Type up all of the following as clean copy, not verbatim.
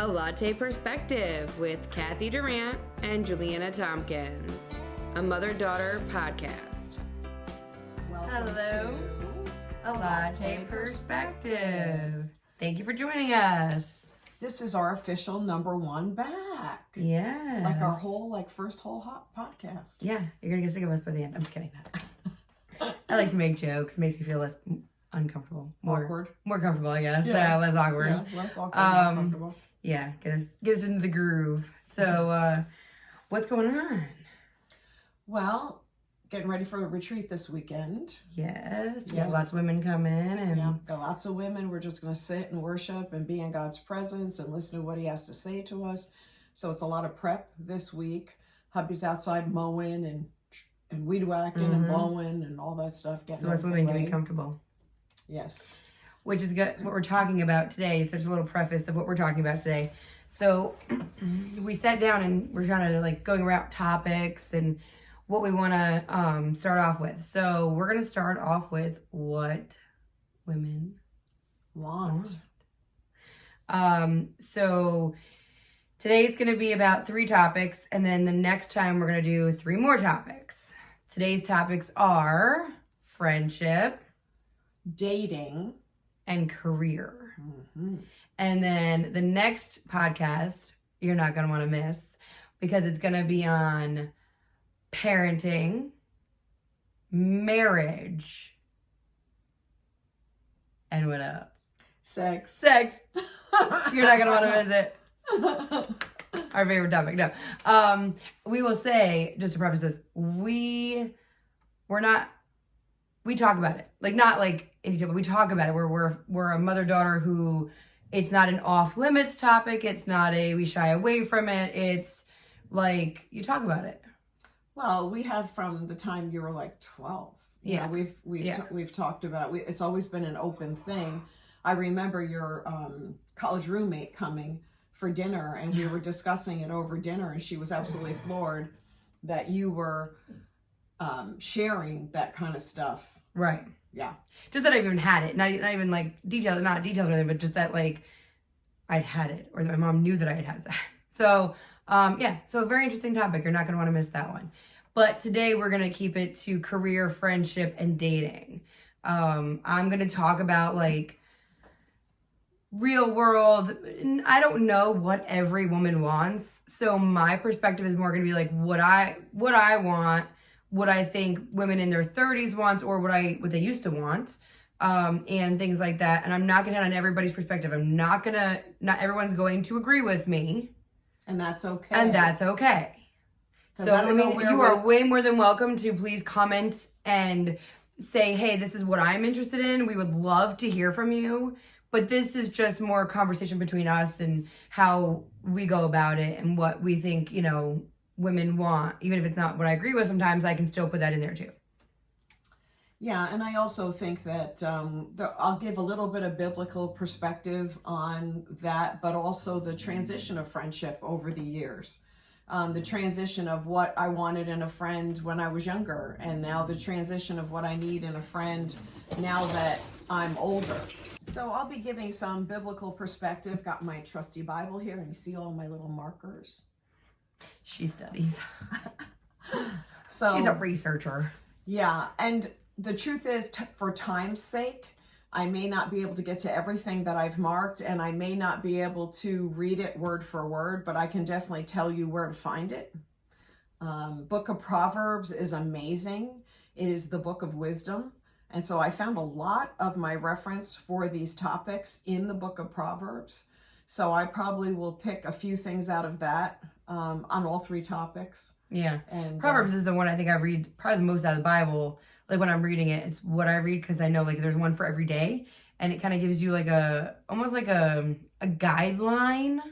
A Latte Perspective with Kathy Durant and Juliana Tompkins, a mother-daughter podcast. Hello, A Latte Perspective. Thank you for joining us. This is our official #1 back. Yeah. Like our whole, first whole hot podcast. Yeah, you're going to get sick of us by the end. I'm just kidding. I like to make jokes. It makes me feel less uncomfortable. Awkward. More comfortable, I guess. Yeah. Less awkward. Yeah, less awkward, more comfortable. Yeah, get us into the groove. So, what's going on? Well, getting ready for a retreat this weekend. Yes, we have lots of women come in. And yeah, got lots of women. We're just going to sit and worship and be in God's presence and listen to what he has to say to us. So it's a lot of prep this week. Hubby's outside mowing and weed whacking and blowing and all that stuff. So us women can be comfortable. Yes. Which is good, what we're talking about today. So just a little preface of what we're talking about today. So we sat down and we're kind of going around topics and what we want to start off with. So we're going to start off with what women want. So today it's going to be about 3 topics, and then the next time we're going to do 3 more topics. Today's topics are friendship, dating, and career. Mm-hmm. And then the next podcast you're not going to want to miss because it's going to be on parenting, marriage, and what else? Sex. You're not going to want to miss it. Our favorite topic. No. We will say, just to preface this, we talk about it. Not in detail, but we talk about it. We're a mother-daughter who, it's not an off-limits topic. It's not we shy away from it. It's you talk about it. Well, we have from the time you were 12. Yeah. We've talked about it. It's always been an open thing. I remember your college roommate coming for dinner, and we were discussing it over dinner, and she was absolutely floored that you were sharing that kind of stuff. Right. Yeah. Just that I even had it. Not even details, not details or anything, but just that I'd had it, or that my mom knew that I had sex. So, so a very interesting topic. You're not going to want to miss that one. But today we're going to keep it to career, friendship, and dating. I'm going to talk about real world. I don't know what every woman wants. So my perspective is more going to be what I want, what I think women in their 30s want, or what they used to want, and things like that. And I'm not going to hit on everybody's perspective. Not everyone's going to agree with me. And that's okay. So you are way more than welcome to please comment and say, hey, this is what I'm interested in. We would love to hear from you. But this is just more conversation between us and how we go about it and what we think, women want. Even if it's not what I agree with, sometimes I can still put that in there too. Yeah, and I also think that I'll give a little bit of biblical perspective on that, but also the transition of friendship over the years. The transition of what I wanted in a friend when I was younger, and now the transition of what I need in a friend now that I'm older. So I'll be giving some biblical perspective. Got my trusty Bible here, and you see all my little markers. She studies. So she's a researcher. Yeah, and the truth is, for time's sake, I may not be able to get to everything that I've marked, and I may not be able to read it word for word, but I can definitely tell you where to find it. Book of Proverbs is amazing. It is the book of wisdom. And so I found a lot of my reference for these topics in the book of Proverbs. So I probably will pick a few things out of that on all 3 topics. Yeah. And Proverbs is the one I think I read probably the most out of the Bible. When I'm reading it, it's what I read because I know there's one for every day, and it kind of gives you almost like a guideline. I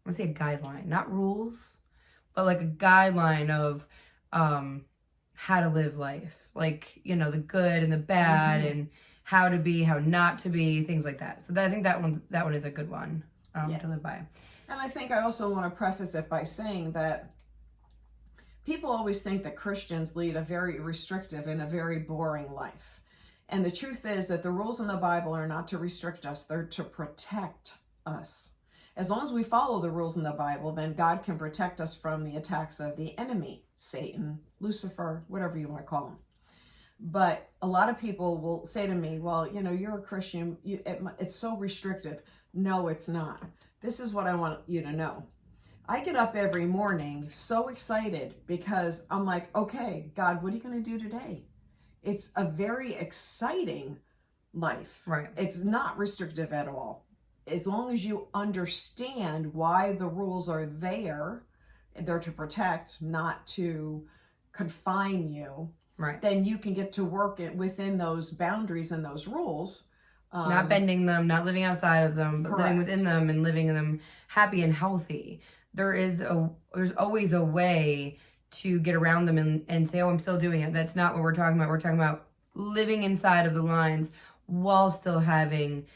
want to say a guideline, not rules, but a guideline of how to live life. The good and the bad, and how to be, how not to be, things like that. So I think that one is a good one to live by. And I think I also want to preface it by saying that people always think that Christians lead a very restrictive and a very boring life. And the truth is that the rules in the Bible are not to restrict us, they're to protect us. As long as we follow the rules in the Bible, then God can protect us from the attacks of the enemy, Satan, Lucifer, whatever you want to call him. But a lot of people will say to me, well, you're a Christian. It's so restrictive. No, it's not. This is what I want you to know. I get up every morning so excited because I'm like, okay, God, what are you going to do today? It's a very exciting life. Right. It's not restrictive at all. As long as you understand why the rules are there, they're to protect, not to confine you. Right. Then you can get to work within those boundaries and those rules. Not bending them, not living outside of them, but living within them and living in them happy and healthy. There's always a way to get around them and say, oh, I'm still doing it. That's not what we're talking about. We're talking about living inside of the lines while still having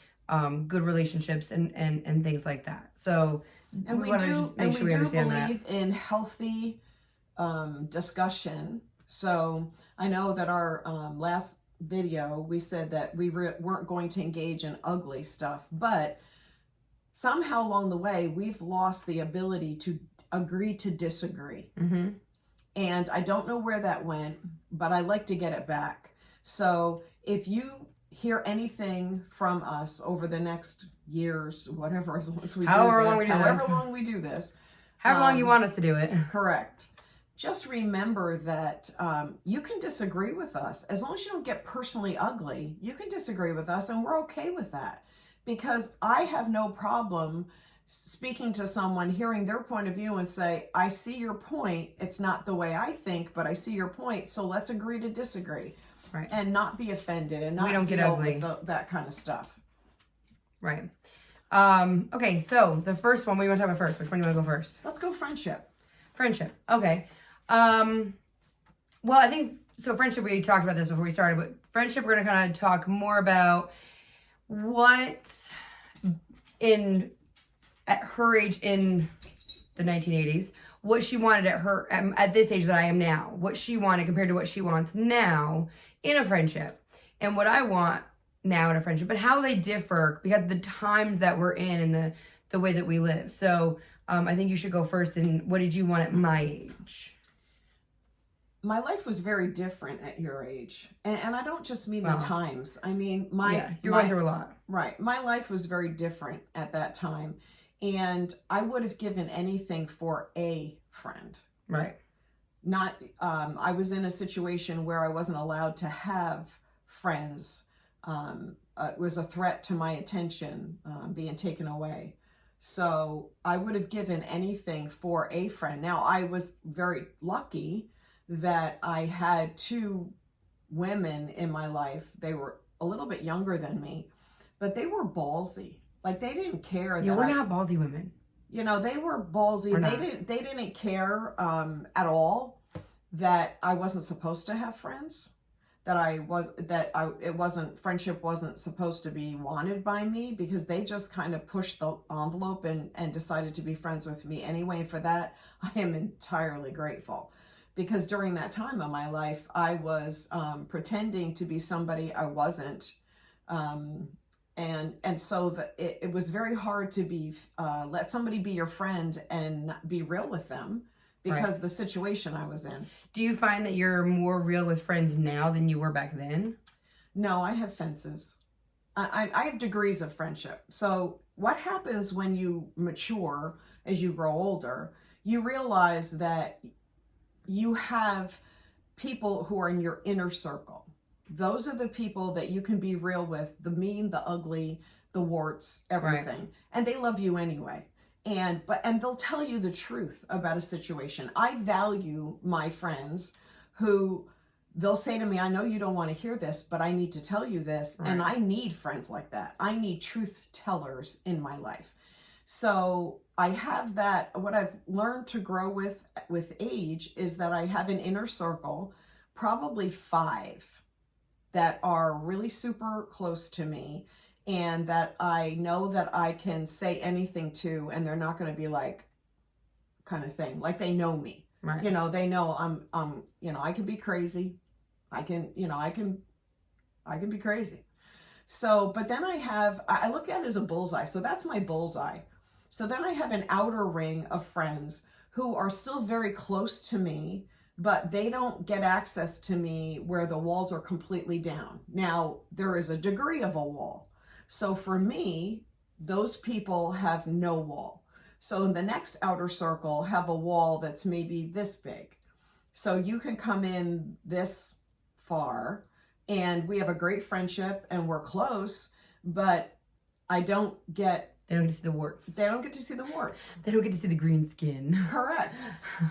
good relationships and things like that. So we do believe in healthy discussion. So I know that our last video, we said that we weren't going to engage in ugly stuff, but somehow along the way, we've lost the ability to agree to disagree. Mm-hmm. And I don't know where that went, but I like to get it back. So if you hear anything from us over the next years, whatever, as long as we however long we do this, however long you want us to do it. Correct. Just remember that you can disagree with us. As long as you don't get personally ugly, you can disagree with us, and we're okay with that. Because I have no problem speaking to someone, hearing their point of view and say, I see your point. It's not the way I think, but I see your point. So let's agree to disagree. Right. And not be offended and not we don't deal get ugly. with that kind of stuff. Right. Okay, so the first one, what do you want to talk about first? Which one do you want to go first? Let's go friendship. Friendship. Okay. Well, I think, so friendship, we talked about this before we started, but friendship, we're going to kind of talk more about what at her age in the 1980s, what she wanted at this age that I am now, what she wanted compared to what she wants now in a friendship, and what I want now in a friendship, but how they differ because of the times that we're in and the way that we live. So I think you should go first. And what did you want at my age? My life was very different at your age. And I don't just mean the times. I mean, you're going through a lot. Right. My life was very different at that time. And I would have given anything for a friend. Right. Not, I was in a situation where I wasn't allowed to have friends. It was a threat to my attention being taken away. So I would have given anything for a friend. Now, I was very lucky that I had two women in my life. They were a little bit younger than me, but they were ballsy. Like, they didn't care. Yeah, we're not ballsy women. You know, they were ballsy. They didn't care at all that I wasn't supposed to have friends. Friendship wasn't supposed to be wanted by me, because they just kind of pushed the envelope and decided to be friends with me anyway. For that, I am entirely grateful, because during that time of my life, I was pretending to be somebody I wasn't. And so it was very hard to be, let somebody be your friend and be real with them, because the situation I was in. Do you find that you're more real with friends now than you were back then? No, I have fences. I have degrees of friendship. So what happens when you mature, as you grow older, you realize that you have people who are in your inner circle. Those are the people that you can be real with, the mean, the ugly, the warts, everything. Right. And they love you anyway. And they'll tell you the truth about a situation. I value my friends who they'll say to me, I know you don't want to hear this, but I need to tell you this. Right. And I need friends like that. I need truth tellers in my life. So I have that. What I've learned to grow with age is that I have an inner circle, probably 5 that are really super close to me, and that I know that I can say anything to, and they're not going to be like, kind of thing. Like, they know me. Right. You know, they know I'm I can be crazy. I can be crazy. So, but then I look at it as a bullseye. So that's my bullseye. So then I have an outer ring of friends who are still very close to me, but they don't get access to me where the walls are completely down. Now, there is a degree of a wall. So for me, those people have no wall. So in the next outer circle, have a wall that's maybe this big. So you can come in this far and we have a great friendship and we're close, but I don't get... They don't get to see the warts. They don't get to see the warts. They don't get to see the green skin. Correct.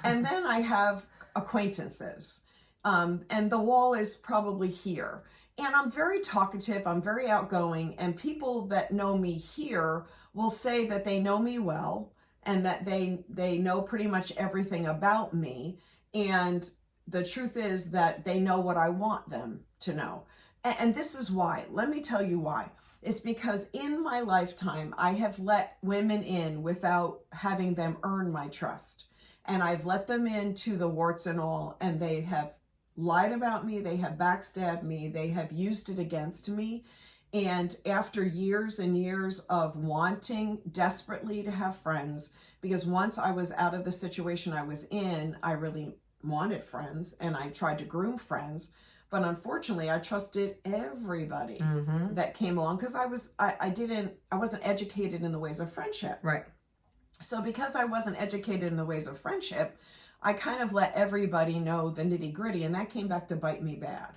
And then I have acquaintances. And the wall is probably here. And I'm very talkative, I'm very outgoing, and people that know me here will say that they know me well and that they know pretty much everything about me. And the truth is that they know what I want them to know. And this is why. Let me tell you why. It's because in my lifetime, I have let women in without having them earn my trust. And I've let them into the warts and all, and they have lied about me, they have backstabbed me, they have used it against me. And after years and years of wanting desperately to have friends, because once I was out of the situation I was in, I really wanted friends and I tried to groom friends. But unfortunately, I trusted everybody that came along because I wasn't educated in the ways of friendship. Right. So because I wasn't educated in the ways of friendship, I kind of let everybody know the nitty gritty, and that came back to bite me bad.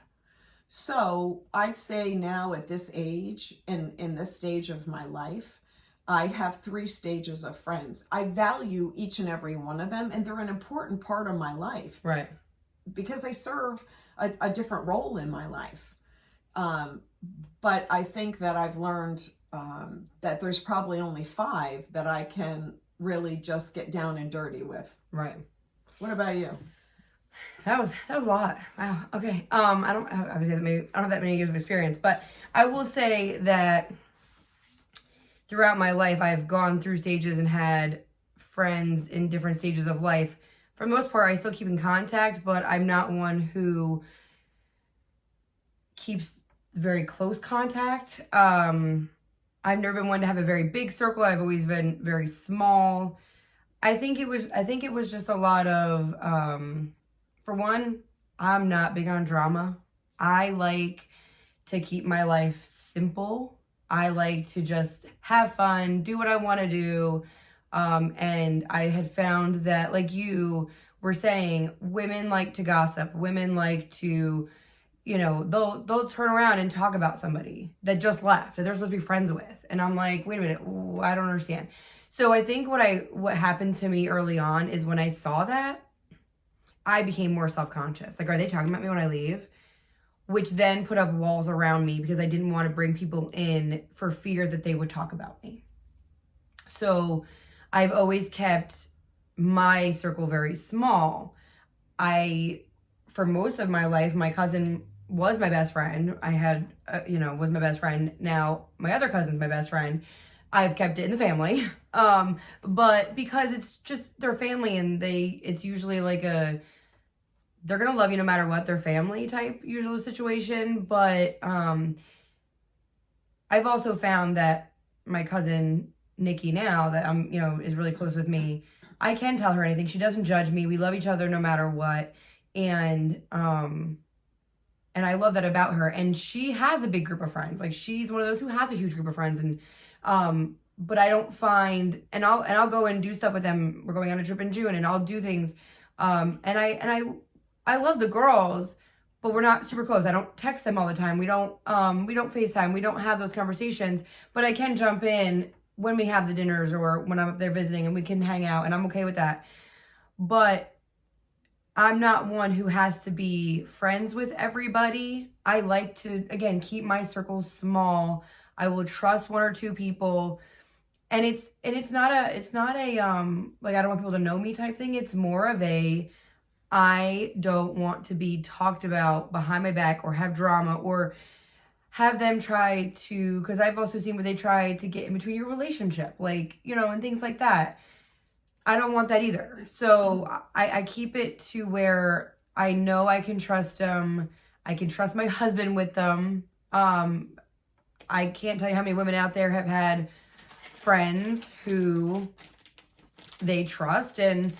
So I'd say now at this age and in this stage of my life, I have 3 stages of friends. I value each and every one of them, and they're an important part of my life. Right. Because they serve a different role in my life. But I think that I've learned that there's probably only 5 that I can really just get down and dirty with. Right. What about you? That was a lot. Wow. Okay. I don't have that many years of experience, but I will say that throughout my life, I've gone through stages and had friends in different stages of life. For the most part, I still keep in contact, but I'm not one who keeps very close contact. I've never been one to have a very big circle. I've always been very small. I think it was just a lot of, for one, I'm not big on drama. I like to keep my life simple. I like to just have fun, do what I want to do. And I had found that, like you were saying, women like to gossip. Women like to, they'll turn around and talk about somebody that just left that they're supposed to be friends with. And I'm like, wait a minute, I don't understand. So I think what happened to me early on is when I saw that, I became more self-conscious. Like, are they talking about me when I leave? Which then put up walls around me because I didn't want to bring people in for fear that they would talk about me. So I've always kept my circle very small. For most of my life, my cousin was my best friend. I had, was my best friend. Now my other cousin's my best friend. I've kept it in the family. But because it's just their family and it's usually like they're going to love you no matter what, their family type usual situation. But, I've also found that my cousin Nikki now that is really close with me, I can tell her anything. She doesn't judge me. We love each other no matter what. And I love that about her. And she has a big group of friends. Like, she's one of those who has a huge group of friends. And, but I don't find, and I'll go and do stuff with them. We're going on a trip in June and I'll do things. And I love the girls, but we're not super close. I don't text them all the time. We don't FaceTime. We don't have those conversations, but I can jump in when we have the dinners or when I'm up there visiting and we can hang out, and I'm okay with that. But I'm not one who has to be friends with everybody. I like to, again, keep my circle small. I will trust 1 or 2 people. And it's not a like, I don't want people to know me type thing. It's more of I don't want to be talked about behind my back or have drama or have them try to, because I've also seen where they try to get in between your relationship, like, and things like that. I don't want that either. So I keep it to where I know I can trust them. I can trust my husband with them. I can't tell you how many women out there have had friends who they trust, and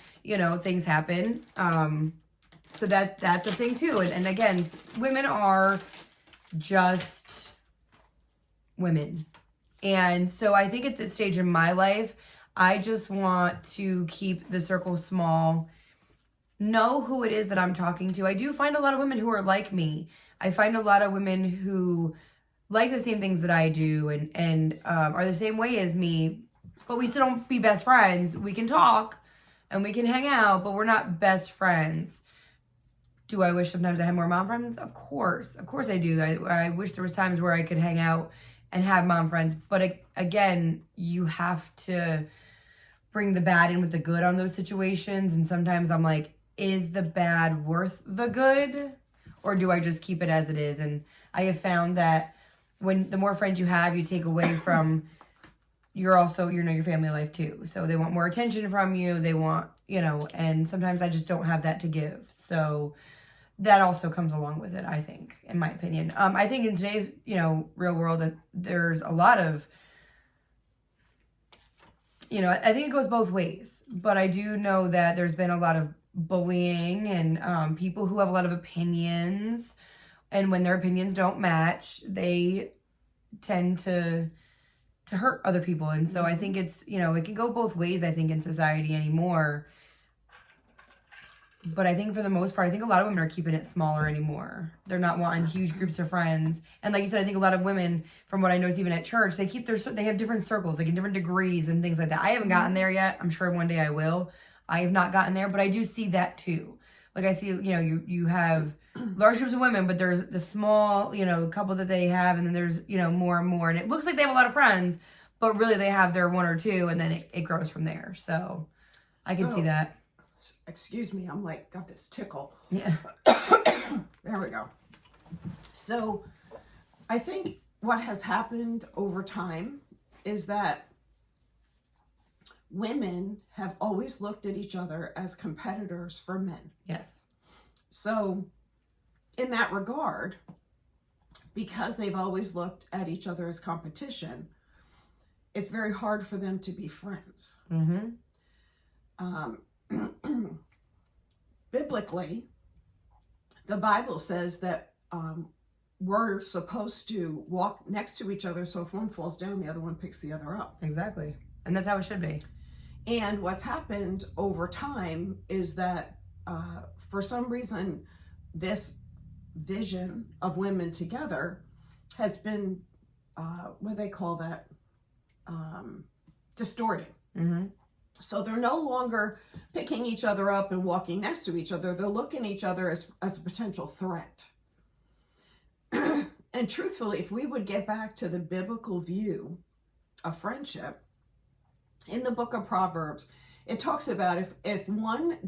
things happen. So that's a thing too. And again, women are just women. And so I think at this stage in my life, I just want to keep the circle small, know who it is that I'm talking to. I do find a lot of women who are like me. I find a lot of women who like the same things that I do and are the same way as me, but we still don't be best friends. We can talk and we can hang out, but we're not best friends. Do I wish sometimes I had more mom friends? Of course I do. I wish there was times where I could hang out and have mom friends, but again, you have to bring the bad in with the good on those situations. And sometimes I'm like, is the bad worth the good, or do I just keep it as it is? And I have found that when the more friends you have, you take away from your family life too. So they want more attention from you. They want, and sometimes I just don't have that to give. So that also comes along with it, I think, in my opinion. I think in today's, real world, there's a lot of, I think it goes both ways. But I do know that there's been a lot of bullying and people who have a lot of opinions. And when their opinions don't match, they tend to hurt other people. And so I think it's, it can go both ways, I think, in society anymore. But I think for the most part, I think a lot of women are keeping it smaller anymore. They're not wanting huge groups of friends. And like you said, I think a lot of women, from what I know, is even at church, they have different circles, like in different degrees and things like that. I haven't gotten there yet. I'm sure one day I will. I have not gotten there, but I do see that too. Like I see, you have large groups of women, but there's the small, couple that they have, and then there's, more and more. And it looks like they have a lot of friends, but really they have their one or two, and then it grows from there. So I can see that. Excuse me, I'm like, got this tickle. Yeah. There we go. So I think what has happened over time is that women have always looked at each other as competitors for men. Yes. So in that regard, because they've always looked at each other as competition, it's very hard for them to be friends. Mm-hmm. Biblically, the Bible says that we're supposed to walk next to each other, so if one falls down, the other one picks the other up. Exactly. And that's how it should be. And what's happened over time is that for some reason, this vision of women together has been, what do they call that? Distorted. Mm-hmm. So they're no longer picking each other up and walking next to each other. They're looking at each other as a potential threat. And truthfully, if we would get back to the biblical view of friendship, in the book of Proverbs, it talks about if one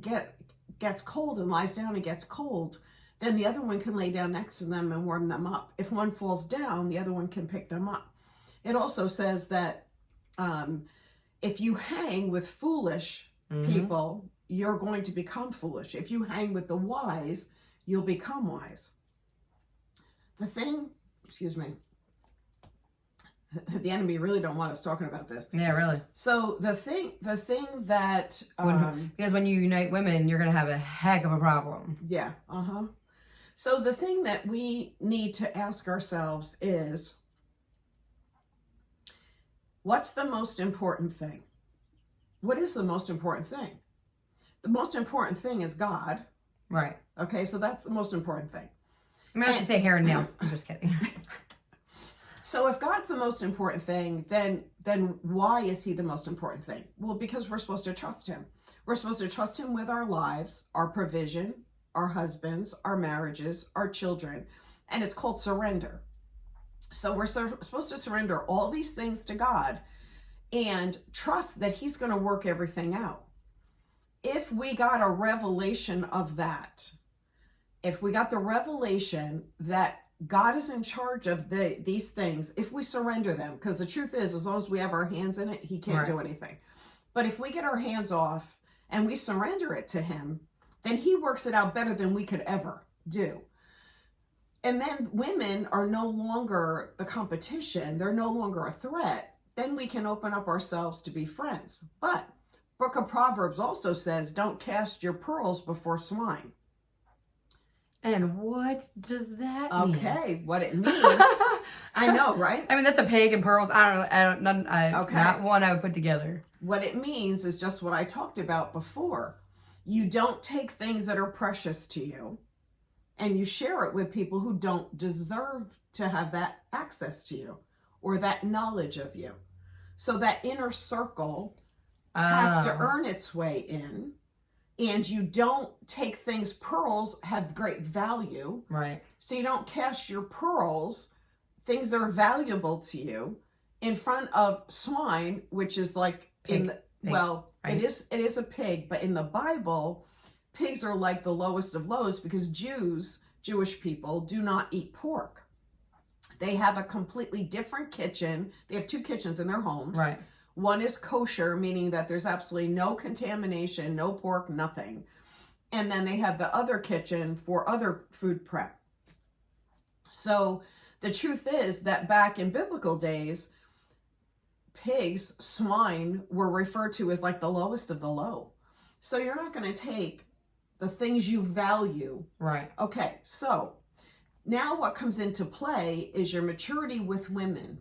gets cold and lies down and gets cold, then the other one can lay down next to them and warm them up. If one falls down, the other one can pick them up. It also says that if you hang with foolish people, you're going to become foolish. If you hang with the wise, you'll become wise. The enemy really don't want us talking about this. Yeah, really. So the thing that because when you unite women, you're gonna have a heck of a problem. Yeah. So the thing that we need to ask ourselves is, what's the most important thing? What is the most important thing? The most important thing is God. Right. Okay, so that's the most important thing. I'm going to say hair and nails. I'm just kidding. So if God's the most important thing, then why is he the most important thing? Well, because we're supposed to trust him. We're supposed to trust him with our lives, our provision, our husbands, our marriages, our children. And it's called surrender. So we're supposed to surrender all these things to God and trust that he's going to work everything out. If we got a revelation of that, if we got the revelation that God is in charge of these things, if we surrender them, because the truth is, as long as we have our hands in it, he can't do anything. But if we get our hands off and we surrender it to him, then he works it out better than we could ever do. And then women are no longer the competition. They're no longer a threat. then we can open up ourselves to be friends. But Book of Proverbs also says, don't cast your pearls before swine. And what does that mean? Okay, what it means. I know, right? I mean, that's a pig and pearls. I don't know. Okay. Not one I would put together. What it means is just what I talked about before. You don't take things that are precious to you and you share it with people who don't deserve to have that access to you or that knowledge of you. So that inner circle has to earn its way in. And you don't take things, pearls have great value. Right. So you don't cast your pearls, things that are valuable to you, in front of swine, which is like Pig. Well, right? it is a pig, but in the Bible, pigs are like the lowest of lows because Jewish people do not eat pork. They have a completely different kitchen. They have 2 kitchens in their homes. Right. One is kosher, meaning that there's absolutely no contamination, no pork, nothing. And then they have the other kitchen for other food prep. So the truth is that back in biblical days, pigs, swine were referred to as like the lowest of the low. So you're not going to take the things you value. Right. Okay, so now what comes into play is your maturity with women.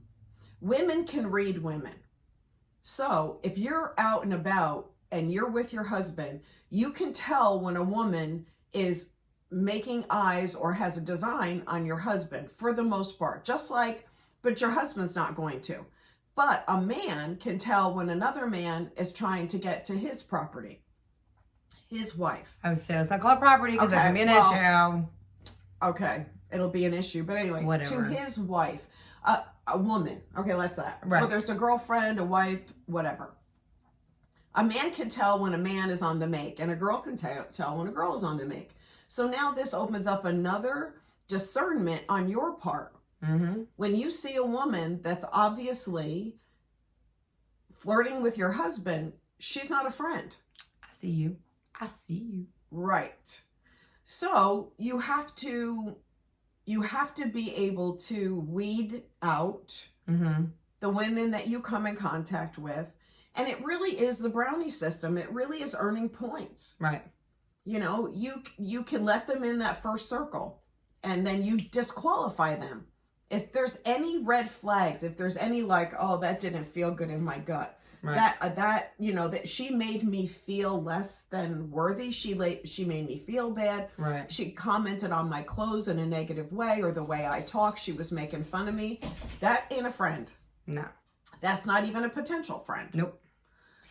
Women can read women. So if you're out and about and you're with your husband, you can tell when a woman is making eyes or has a design on your husband for the most part, but your husband's not going to. But a man can tell when another man is trying to get to his property, his wife. I would say let's not call it property because there's going to be an issue. Okay, it'll be an issue. But anyway, Whatever. To his wife, a woman. Okay, let's that. Right. Whether it's a girlfriend, a wife, whatever. A man can tell when a man is on the make, and a girl can tell when a girl is on the make. So now this opens up another discernment on your part. Mm-hmm. When you see a woman that's obviously flirting with your husband, she's not a friend. I see you. I see you. Right. So you have to be able to weed out the women that you come in contact with. And it really is the brownie system. It really is earning points. Right. You know, you can let them in that first circle and then you disqualify them. If there's any red flags, if there's any like, oh, that didn't feel good in my gut, right. that she made me feel less than worthy. She made me feel bad. Right. She commented on my clothes in a negative way or the way I talk. She was making fun of me. That ain't a friend. No. That's not even a potential friend. Nope.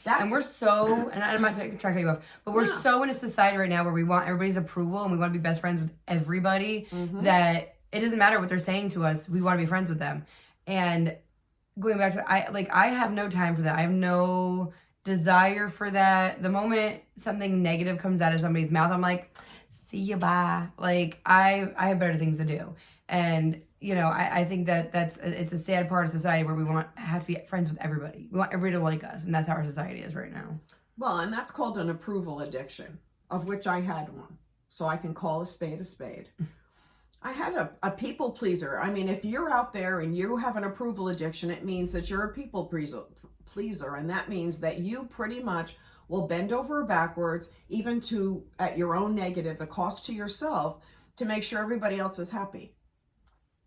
And we're so, and I'm not trying to cut you off, but we're so in a society right now where we want everybody's approval and we want to be best friends with everybody that it doesn't matter what they're saying to us. We want to be friends with them. And going back to, I have no time for that. I have no desire for that. The moment something negative comes out of somebody's mouth, I'm like, see you, bye. Like, I have better things to do. And, you know, I think it's a sad part of society where we have to be friends with everybody. We want everybody to like us. And that's how our society is right now. Well, and that's called an approval addiction, of which I had one. So I can call a spade a spade. I had a people pleaser. I mean, if you're out there and you have an approval addiction, it means that you're a people pleaser. And that means that you pretty much will bend over backwards, even at your own negative, the cost to yourself, to make sure everybody else is happy.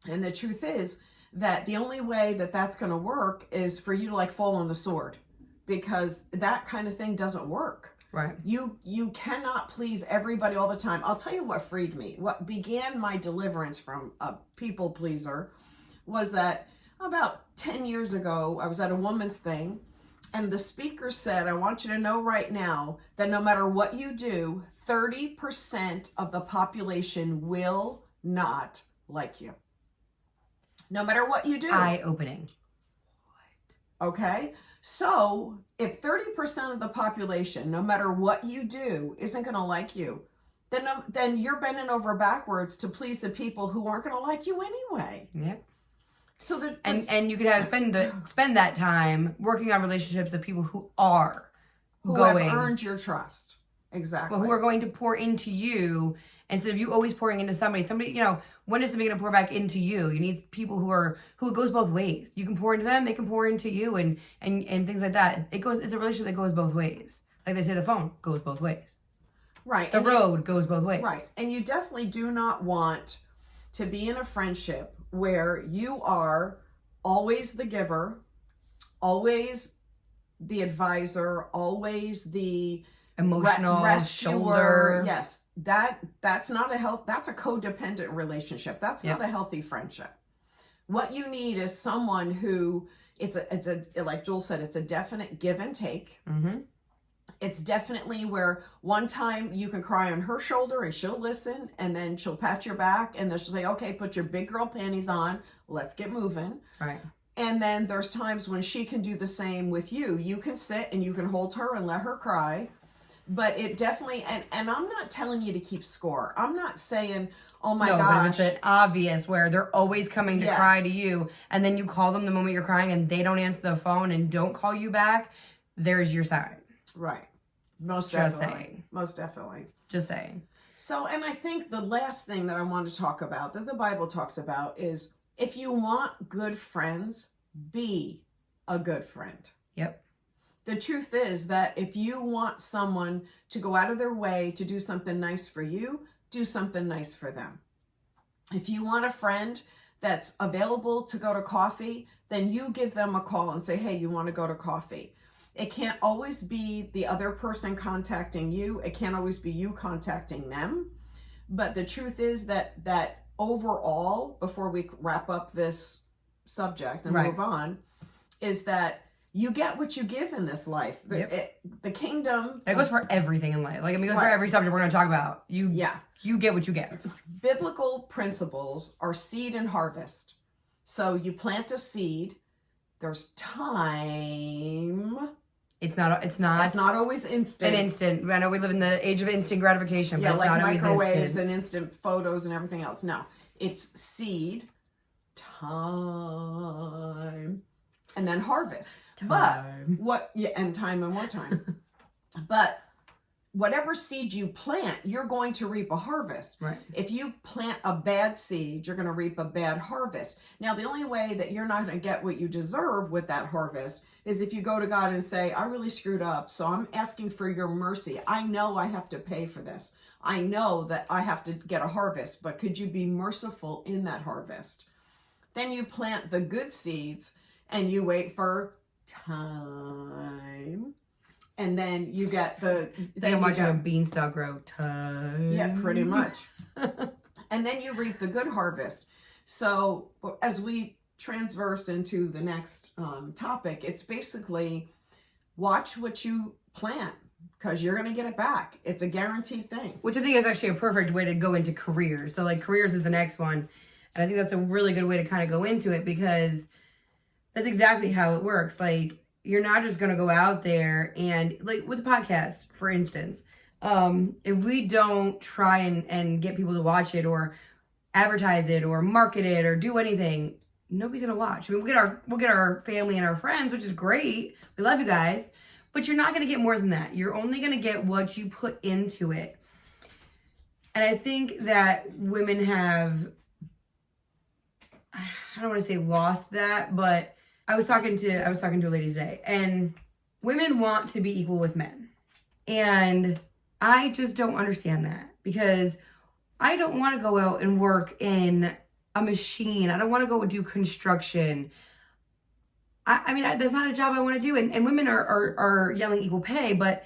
And the truth is that the only way that that's going to work is for you to like fall on the sword, because that kind of thing doesn't work. Right. You cannot please everybody all the time. I'll tell you what freed me. What began my deliverance from a people pleaser was that about 10 years ago, I was at a woman's thing and the speaker said, I want you to know right now that no matter what you do, 30% of the population will not like you. No matter what you do. Eye-opening. Okay? So if 30% of the population, no matter what you do, isn't going to like you, then you're bending over backwards to please the people who aren't going to like you anyway. Yep. So and you could spend that time working on relationships of people who have earned your trust. Exactly. Well, who are going to pour into you Instead of you always pouring into somebody, when is somebody going to pour back into you? You need people who it goes both ways. You can pour into them, they can pour into you, and things like that. It's a relationship that goes both ways. Like they say, the phone goes both ways. Right. The road goes both ways. Right. And you definitely do not want to be in a friendship where you are always the giver, always the advisor, always the emotional rescuer. shoulder. Yes. That's not that's a codependent relationship. That's not a healthy friendship. What you need is someone who it's a like Jewel said, it's a definite give and take. Mm-hmm. It's definitely where one time you can cry on her shoulder and she'll listen, and then she'll pat your back, and then she'll say, okay, put your big girl panties on. Let's get moving. Right. And then there's times when she can do the same with you. You can sit and you can hold her and let her cry. But it definitely, and I'm not telling you to keep score. I'm not saying, oh my gosh. But it's obvious where they're always coming to cry to you, and then you call them the moment you're crying and they don't answer the phone and don't call you back. There's your sign. Right. Most Just definitely. saying. Most definitely. Just saying. So, and I think the last thing that I want to talk about, that the Bible talks about, is if you want good friends, be a good friend. Yep. The truth is that if you want someone to go out of their way to do something nice for you, do something nice for them. If you want a friend that's available to go to coffee, then you give them a call and say, hey, you want to go to coffee? It can't always be the other person contacting you. It can't always be you contacting them. But the truth is that overall, before we wrap up this subject and move on, is that you get what you give in this life. The kingdom. That goes for everything in life. Like, it goes for every subject we're going to talk about. You get what you get. Biblical principles are seed and harvest. So you plant a seed. There's time. It's not always instant. An instant. I know we live in the age of instant gratification. Yeah, but like it's not microwaves and instant photos and everything else. No, it's seed, time, and then harvest. Time. And time and more time. But whatever seed you plant, you're going to reap a harvest. Right. If you plant a bad seed, you're going to reap a bad harvest. Now, the only way that you're not going to get what you deserve with that harvest is if you go to God and say, I really screwed up, so I'm asking for your mercy. I know I have to pay for this. I know that I have to get a harvest, but could you be merciful in that harvest? Then you plant the good seeds and you wait for time. And then you get I'm watching a beanstalk grow. Time. Yeah, pretty much. And then you reap the good harvest. So as we transverse into the next topic, it's basically watch what you plant, because you're going to get it back. It's a guaranteed thing. Which I think is actually a perfect way to go into careers. So like careers is the next one. And I think that's a really good way to kind of go into it, because that's exactly how it works. Like, you're not just going to go out there and, like with the podcast, for instance, if we don't try and get people to watch it or advertise it or market it or do anything, nobody's going to watch. I mean, we'll get our family and our friends, which is great. We love you guys. But you're not going to get more than that. You're only going to get what you put into it. And I think that women have, I don't want to say lost that, but I was talking to a lady today, and women want to be equal with men. And I just don't understand that, because I don't want to go out and work in a machine. I don't want to go do construction. I mean, that's not a job I want to do. And women are yelling equal pay, but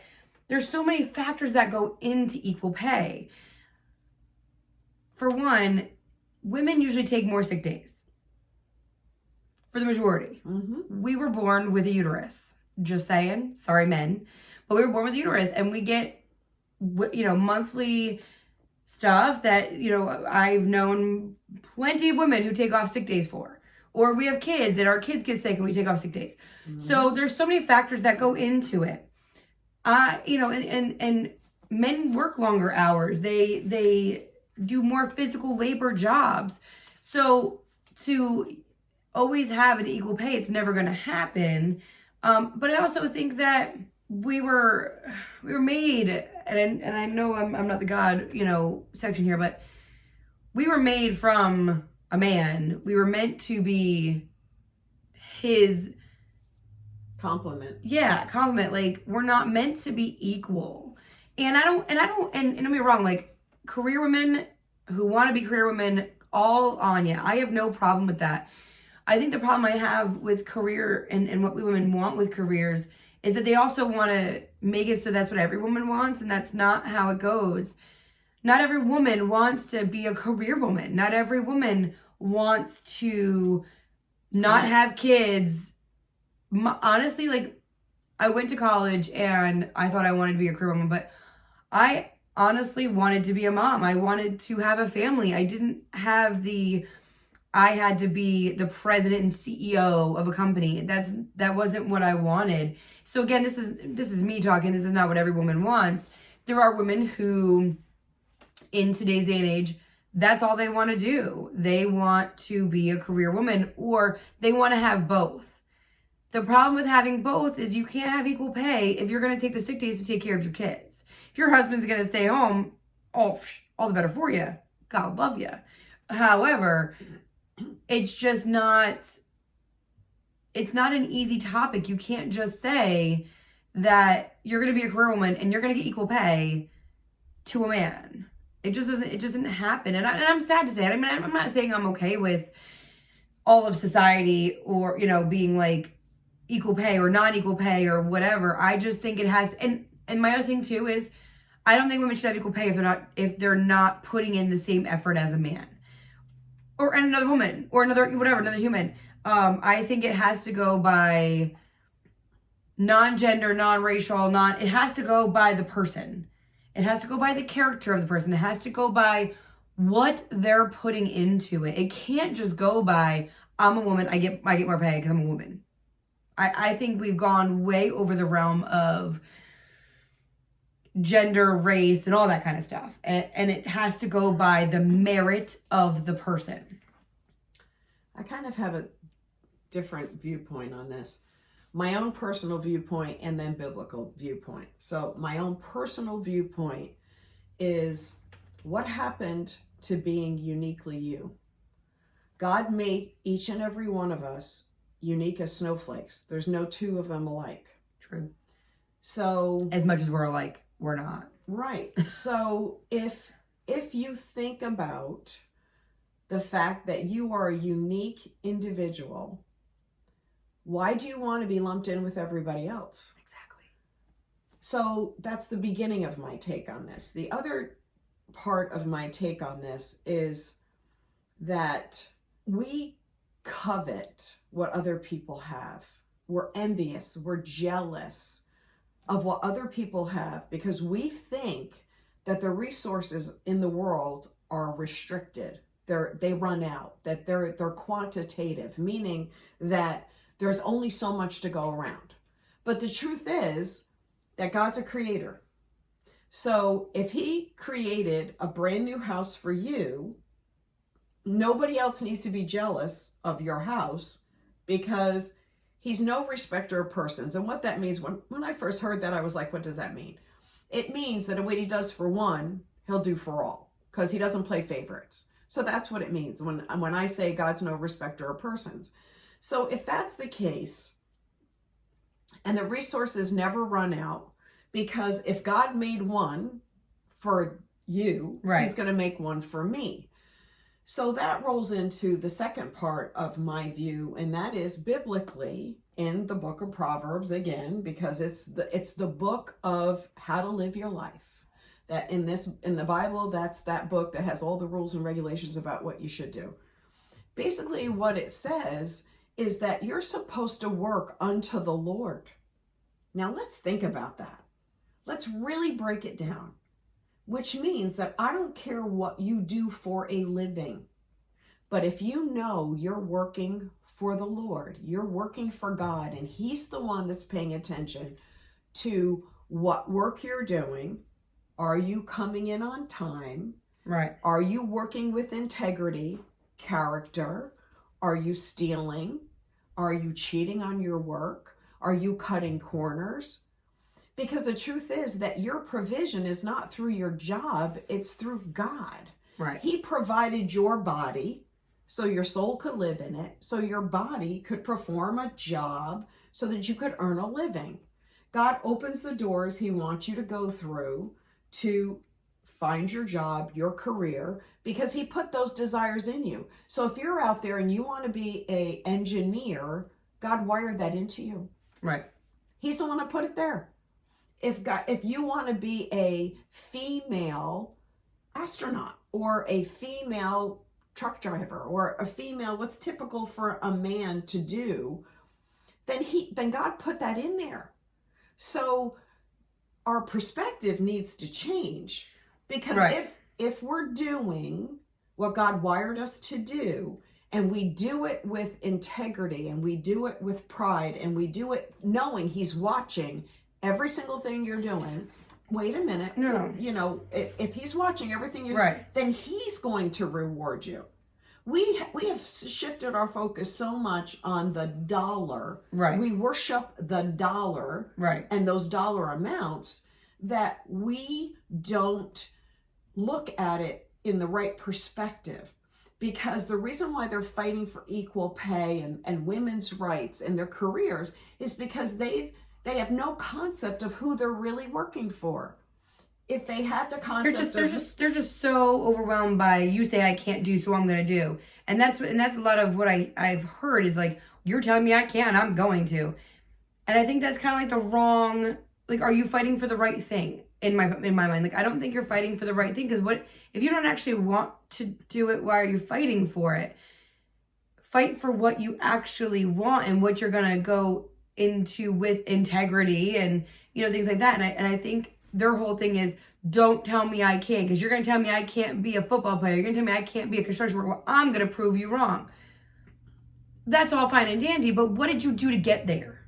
there's so many factors that go into equal pay. For one, women usually take more sick days. For the majority. Mm-hmm. We were born with a uterus. Just saying. Sorry, men. But we were born with a uterus, and we get, monthly stuff that, I've known plenty of women who take off sick days for. Or we have kids, and our kids get sick, and we take off sick days. Mm-hmm. So there's so many factors that go into it. And men work longer hours. They do more physical labor jobs. So to always have an equal pay, it's never going to happen. But I also think that we were made and I know I'm not the God, section here, but we were made from a man. We were meant to be his Compliment. Yeah, compliment. Like, we're not meant to be equal. And don't get me wrong, like, career women who want to be career women, all on you. I have no problem with that. I think the problem I have with career and what we women want with careers is that they also want to make it so that's what every woman wants, and that's not how it goes. Not every woman wants to be a career woman. Not every woman wants to not have kids. Honestly, like, I went to college and I thought I wanted to be a career woman, but I honestly wanted to be a mom. I wanted to have a family. I didn't have I had to be the president and CEO of a company. That wasn't what I wanted. So again, this is me talking. This is not what every woman wants. There are women who, in today's day and age, that's all they want to do. They want to be a career woman, or they want to have both. The problem with having both is you can't have equal pay if you're going to take the sick days to take care of your kids. If your husband's going to stay home, all the better for you. God love you. However, it's just not, it's not an easy topic. You can't just say that you're going to be a career woman and you're going to get equal pay to a man. It just doesn't happen. And I'm sad to say it. I mean, I'm not saying I'm okay with all of society or, being like equal pay or not equal pay or whatever. I just think it has, and my other thing too is, I don't think women should have equal pay if they're not putting in the same effort as a man or another woman or another human. I think it has to go by non-gender, non-racial, it has to go by the person. It has to go by the character of the person. It has to go by what they're putting into it. It can't just go by, I'm a woman, I get more pay because I'm a woman. I think we've gone way over the realm of gender, race, and all that kind of stuff. And it has to go by the merit of the person. I kind of have a different viewpoint on this. My own personal viewpoint and then biblical viewpoint. So my own personal viewpoint is what happened to being uniquely you. God made each and every one of us unique as snowflakes. There's no two of them alike. True. So as much as we're alike, we're not. Right. So if you think about the fact that you are a unique individual, why do you want to be lumped in with everybody else? Exactly. So that's the beginning of my take on this. The other part of my take on this is that we covet what other people have. We're envious. We're jealous of what other people have because we think that the resources in the world are restricted. They run out, that they're quantitative, meaning that there's only so much to go around. But the truth is that God's a creator. So if he created a brand new house for you, nobody else needs to be jealous of your house because he's no respecter of persons. And what that means, when I first heard that, I was like, what does that mean? It means that what he does for one, he'll do for all because he doesn't play favorites. So that's what it means when I say God's no respecter of persons. So if that's the case, and the resources never run out, because if God made one for you, right, he's going to make one for me. So that rolls into the second part of my view, and that is biblically in the book of Proverbs again, because it's the book of how to live your life. That in the Bible, that's that book that has all the rules and regulations about what you should do. Basically, what it says is that you're supposed to work unto the Lord. Now let's think about that. Let's really break it down, which means that I don't care what you do for a living, but if you know you're working for the Lord, you're working for God, and he's the one that's paying attention to what work you're doing. Are you coming in on time? Right. Are you working with integrity, character? Are you stealing? Are you cheating on your work? Are you cutting corners? Because the truth is that your provision is not through your job, it's through God. Right. He provided your body so your soul could live in it, so your body could perform a job so that you could earn a living. God opens the doors he wants you to go through to find your job, your career, because he put those desires in you. So if you're out there and you want to be an engineer, God wired that into you. Right. He's the one that put it there. If you want to be a female astronaut or a female truck driver or a female, what's typical for a man to do, then God put that in there. So our perspective needs to change, because if we're doing what God wired us to do, and we do it with integrity, and we do it with pride, and we do it knowing he's watching every single thing you're doing. Wait a minute. No. You know, if he's watching everything you're right. doing, then he's going to reward you. We have shifted our focus so much on the dollar. Right. We worship the dollar. Right. And those dollar amounts, that we don't look at it in the right perspective. Because the reason why they're fighting for equal pay and women's rights and their careers is because they have no concept of who they're really working for. If they had the concept, they're just so overwhelmed by, you say I can't do, so I'm gonna do, and that's a lot of what I've heard is like, you're telling me I can't, I'm going to, and I think that's kind of like the wrong. Like, are you fighting for the right thing? In my mind, like, I don't think you're fighting for the right thing, because what if you don't actually want to do it? Why are you fighting for it? Fight for what you actually want and what you're gonna go into with integrity and, you know, things like that. And I think their whole thing is, don't tell me I can't, because you're gonna tell me I can't be a football player, you're gonna tell me I can't be a construction worker. Well, I'm gonna prove you wrong. That's all fine and dandy, but what did you do to get there?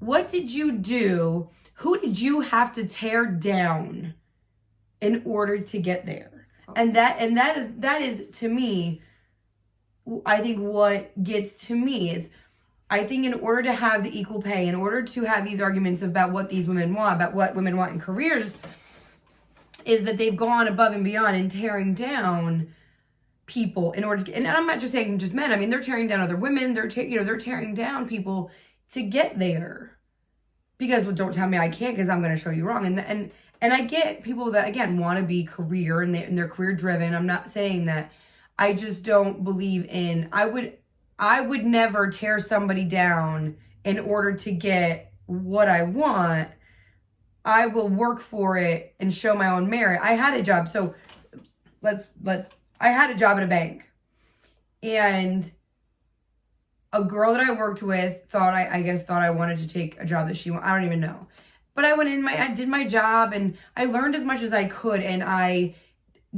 What did you do? Who did you have to tear down in order to get there? And that is to me, I think what gets to me is, I think in order to have the equal pay, in order to have these arguments about what these women want, about what women want in careers, is that they've gone above and beyond in tearing down people in order to, and I'm not just saying just men, I mean, they're tearing down other women, they're tearing down people to get there. Because, well, don't tell me I can't, because I'm going to show you wrong. And I get people that, again, want to be career and they're career driven. I'm not saying that. I just don't believe in, I would never tear somebody down in order to get what I want. I will work for it and show my own merit. I had a job. So I had a job at a bank, and a girl that I worked with thought I wanted to take a job that she wanted. I don't even know. But I went in, I did my job, and I learned as much as I could, and I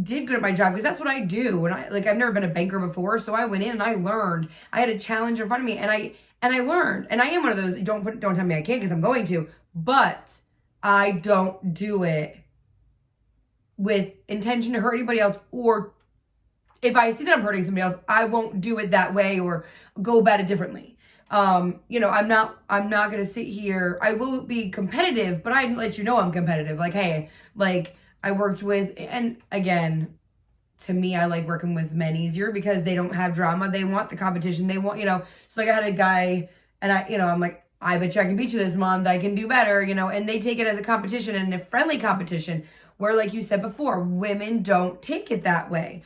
did good at my job, because that's what I do. And I've never been a banker before, so I went in and I learned. I had a challenge in front of me, and I learned. And I am one of those, don't tell me I can't, because I'm going to. But I don't do it with intention to hurt anybody else, or if I see that I'm hurting somebody else, I won't do it that way or go about it differently. You know, I'm not going to sit here. I will be competitive, but I let you know I'm competitive. Like, hey, like I worked with, and again, to me, I like working with men easier because they don't have drama. They want the competition. They want, you know, so like I had a guy, and I'm like, I bet you I can beat you this month. I can do better, you know, and they take it as a competition and a friendly competition where, like you said before, women don't take it that way.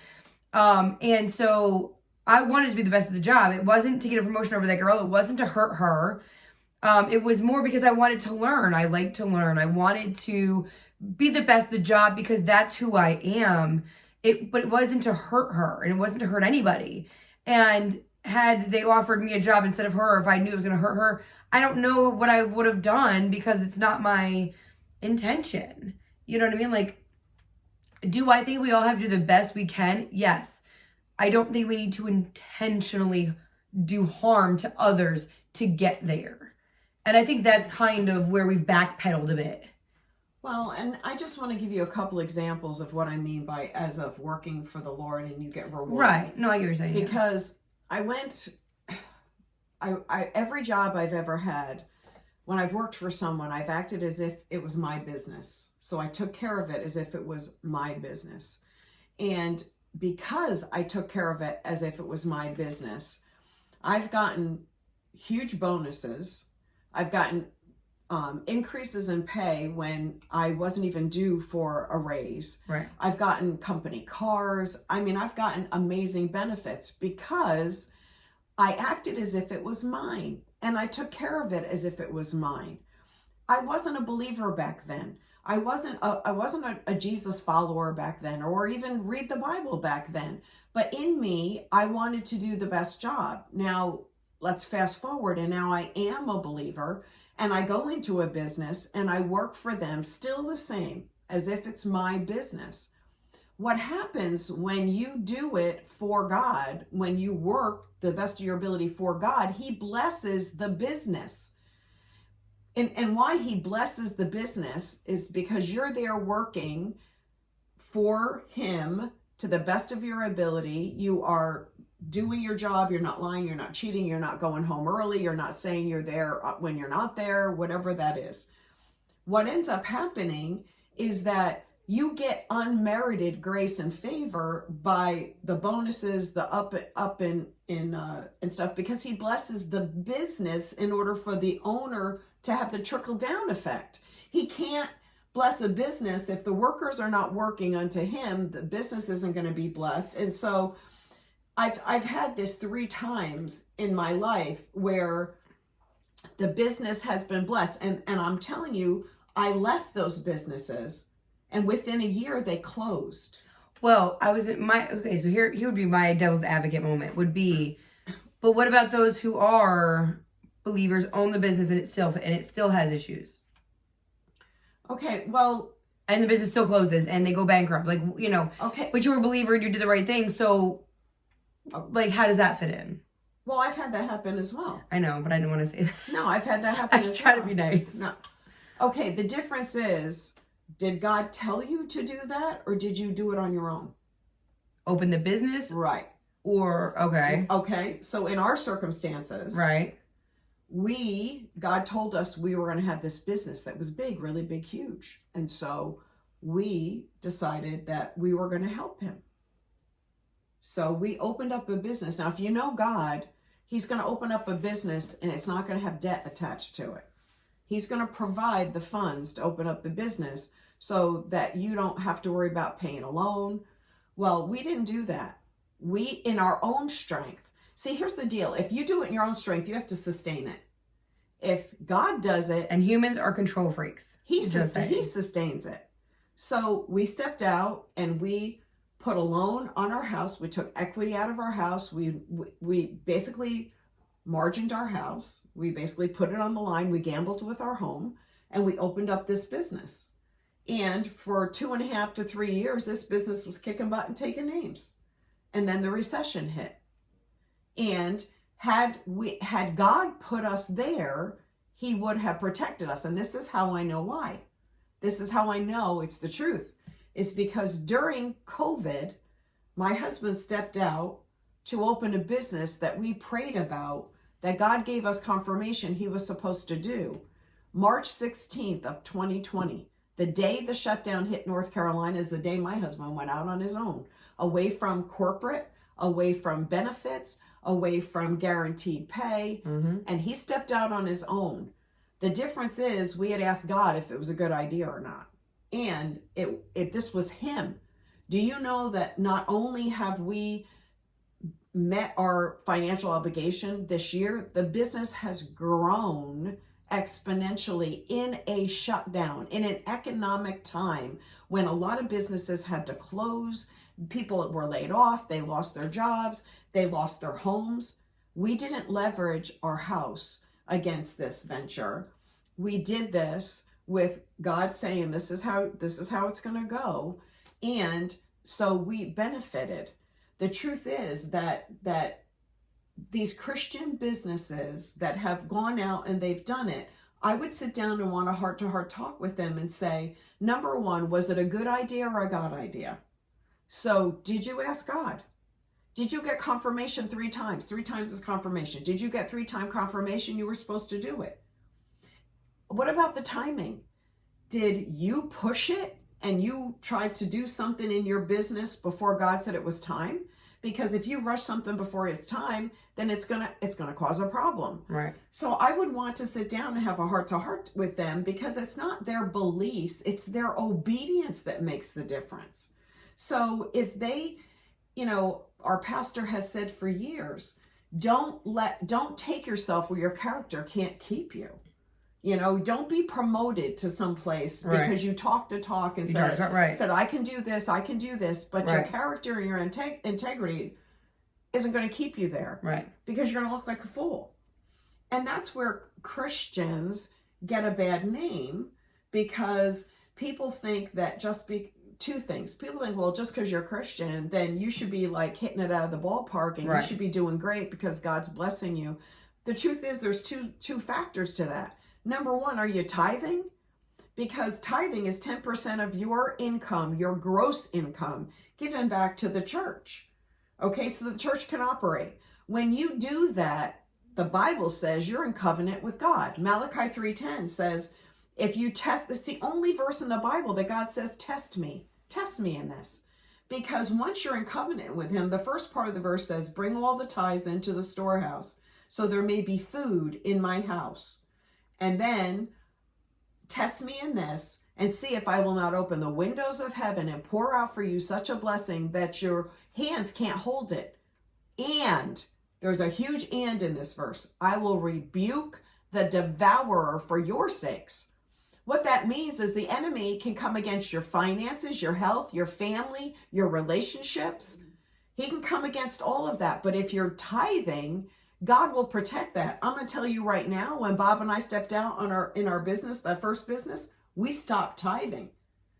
And so I wanted to be the best at the job. It wasn't to get a promotion over that girl. It wasn't to hurt her. It was more because I wanted to learn. I like to learn. I wanted to be the best at the job because that's who I am. But it wasn't to hurt her, and it wasn't to hurt anybody. And had they offered me a job instead of her, if I knew it was going to hurt her, I don't know what I would have done, because it's not my intention. You know what I mean? Like, do I think we all have to do the best we can? Yes. I don't think we need to intentionally do harm to others to get there. And I think that's kind of where we've backpedaled a bit. Well, and I just want to give you a couple examples of what I mean by as of working for the Lord and you get rewarded. Right. No, I get what you're saying. Because I every job I've ever had, When I've worked for someone, I've acted as if it was my business. So I took care of it as if it was my business. And because I took care of it as if it was my business, I've gotten huge bonuses. I've gotten increases in pay when I wasn't even due for a raise. Right. I've gotten company cars. I mean, I've gotten amazing benefits because I acted as if it was mine and I took care of it as if it was mine. I wasn't a believer back then. I wasn't a Jesus follower back then, or even read the Bible back then. But in me, I wanted to do the best job. Now, let's fast forward, and now I am a believer, and I go into a business and I work for them still the same, as if it's my business. What happens when you do it for God, when you work the best of your ability for God, He blesses the business. And why He blesses the business is because you're there working for Him to the best of your ability. You are doing your job. You're not lying. You're not cheating. You're not going home early. You're not saying you're there when you're not there, whatever that is. What ends up happening is that you get unmerited grace and favor by the bonuses, the up and stuff, because He blesses the business in order for the owner to have the trickle down effect. He can't bless a business if the workers are not working unto Him. The business isn't going to be blessed. And so I've had this 3 times in my life where the business has been blessed. And I'm telling you, I left those businesses and within a year they closed. Well, so here would be my devil's advocate moment would be, but what about those who are believers, own the business, and it still has issues? Okay, well, and the business still closes and they go bankrupt, okay, but you were a believer and you did the right thing, so how does that fit in? Well, I've had that happen as well. I know, but I didn't want to say that. No, I've had that happen I was trying to be nice. No. Okay, the difference is, did God tell you to do that, or did you do it on your own? Open the business? Right. Okay, so in our circumstances, right, God told us we were going to have this business that was big, really big, huge. And so we decided that we were going to help Him. So we opened up a business. Now, if you know God, He's going to open up a business and it's not going to have debt attached to it. He's going to provide the funds to open up the business so that you don't have to worry about paying a loan. Well, we didn't do that. We, in our own strength. See, here's the deal. If you do it in your own strength, you have to sustain it. If God does it... And humans are control freaks. He sustains it. So we stepped out and we put a loan on our house. We took equity out of our house. We basically margined our house. We basically put it on the line. We gambled with our home and we opened up this business. And for 2.5 to 3 years, this business was kicking butt and taking names. And then the recession hit. And had God put us there, He would have protected us. And this is how I know why. This is how I know it's the truth. It's because during COVID, my husband stepped out to open a business that we prayed about, that God gave us confirmation He was supposed to do. March 16th of 2020, the day the shutdown hit North Carolina, is the day my husband went out on his own, away from corporate, away from benefits, away from guaranteed pay, and he stepped out on his own. The difference is we had asked God if it was a good idea or not, and this was Him. Do you know that not only have we met our financial obligation this year, the business has grown exponentially in a shutdown, in an economic time when a lot of businesses had to close. People were laid off, they lost their jobs, they lost their homes. We didn't leverage our house against this venture. We did this with God saying, this is how it's going to go. And so we benefited. The truth is that these Christian businesses that have gone out and they've done it, I would sit down and want a heart-to-heart talk with them and say, number one, was it a good idea or a God idea? So did you ask God? Did you get confirmation 3 times? 3 times is confirmation. Did you get 3-time confirmation you were supposed to do it? what about the timing? Did you push it and you tried to do something in your business before God said it was time? Because if you rush something before it's time, then it's gonna cause a problem. Right. So I would want to sit down and have a heart-to-heart with them, because it's not their beliefs, it's their obedience that makes the difference. So if they, our pastor has said for years, don't take yourself where your character can't keep you. Don't be promoted to some place because you talk the talk and said, I can do this, but your character and your integrity isn't going to keep you there. Right. Because you're going to look like a fool. And that's where Christians get a bad name, because people think that two things. People think, well, just because you're Christian, then you should be like hitting it out of the ballpark and you should be doing great because God's blessing you. The truth is there's two factors to that. Number one, are you tithing? Because tithing is 10% of your income, your gross income, given back to the church. Okay, so the church can operate. When you do that, the Bible says you're in covenant with God. Malachi 3:10 says, if you test, it's the only verse in the Bible that God says, test me in this. Because once you're in covenant with him, the first part of the verse says, bring all the tithes into the storehouse, so there may be food in my house. And then test me in this and see if I will not open the windows of heaven and pour out for you such a blessing that your hands can't hold it. And there's a huge and in this verse. I will rebuke the devourer for your sakes. What that means is the enemy can come against your finances, your health, your family, your relationships. He can come against all of that. But if you're tithing, God will protect that. I'm going to tell you right now, when Bob and I stepped out in our business, that first business, we stopped tithing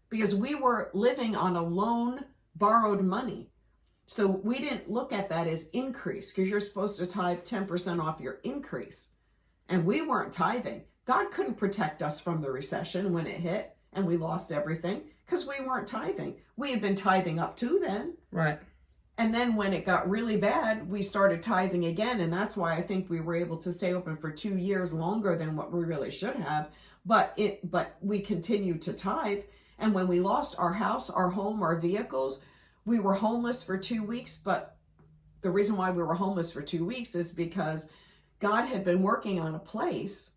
because we were living on a loan, borrowed money. So we didn't look at that as increase, because you're supposed to tithe 10% off your increase. And we weren't tithing. God couldn't protect us from the recession when it hit and we lost everything because we weren't tithing. We had been tithing up to then. Right. And then when it got really bad, we started tithing again. And that's why I think we were able to stay open for 2 years longer than what we really should have. But we continued to tithe. And when we lost our house, our home, our vehicles, we were homeless for 2 weeks. But the reason why we were homeless for 2 weeks is because God had been working on a place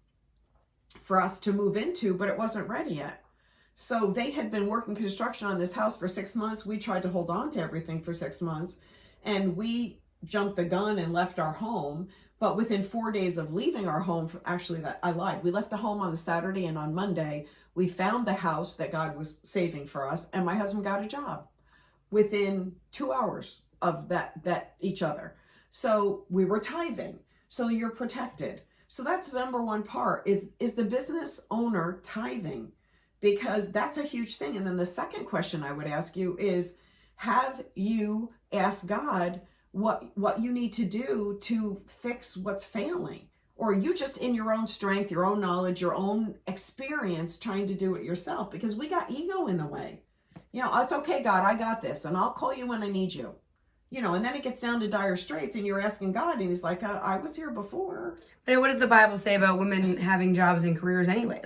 for us to move into, but it wasn't ready yet. So they had been working construction on this house for 6 months. We tried to hold on to everything for 6 months, and we jumped the gun and left our home. But within 4 days of leaving our home, I lied. We left the home on the Saturday, and on Monday, we found the house that God was saving for us, and my husband got a job within 2 hours of that each other. So we were tithing. So you're protected. So that's the number one part is the business owner tithing? Because that's a huge thing. And then the second question I would ask you is, have you asked God what you need to do to fix what's failing? Or are you just in your own strength, your own knowledge, your own experience trying to do it yourself? Because we got ego in the way. It's okay, God, I got this, and I'll call you when I need you. And then it gets down to dire straits and you're asking God and he's like, I was here before. But what does the Bible say about women having jobs and careers anyway?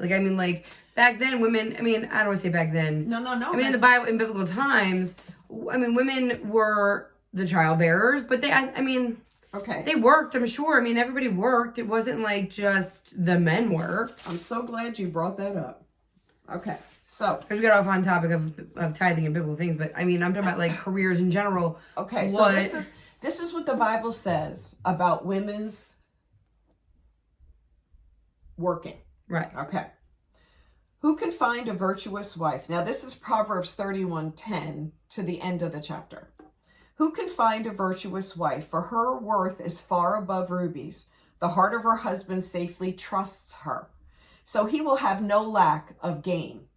Back then women, I don't want to say back then. No. In the Bible, in biblical times, women were the childbearers, but okay. They worked, I'm sure. Everybody worked. It wasn't like just the men worked. I'm so glad you brought that up. Okay. So, because we got off on topic of tithing and biblical things, but I'm talking about like careers in general. Okay, so this is what the Bible says about women's working. Right. Okay. Who can find a virtuous wife? Now this is Proverbs 31:10 to the end of the chapter. Who can find a virtuous wife? For her worth is far above rubies. The heart of her husband safely trusts her, so he will have no lack of gain.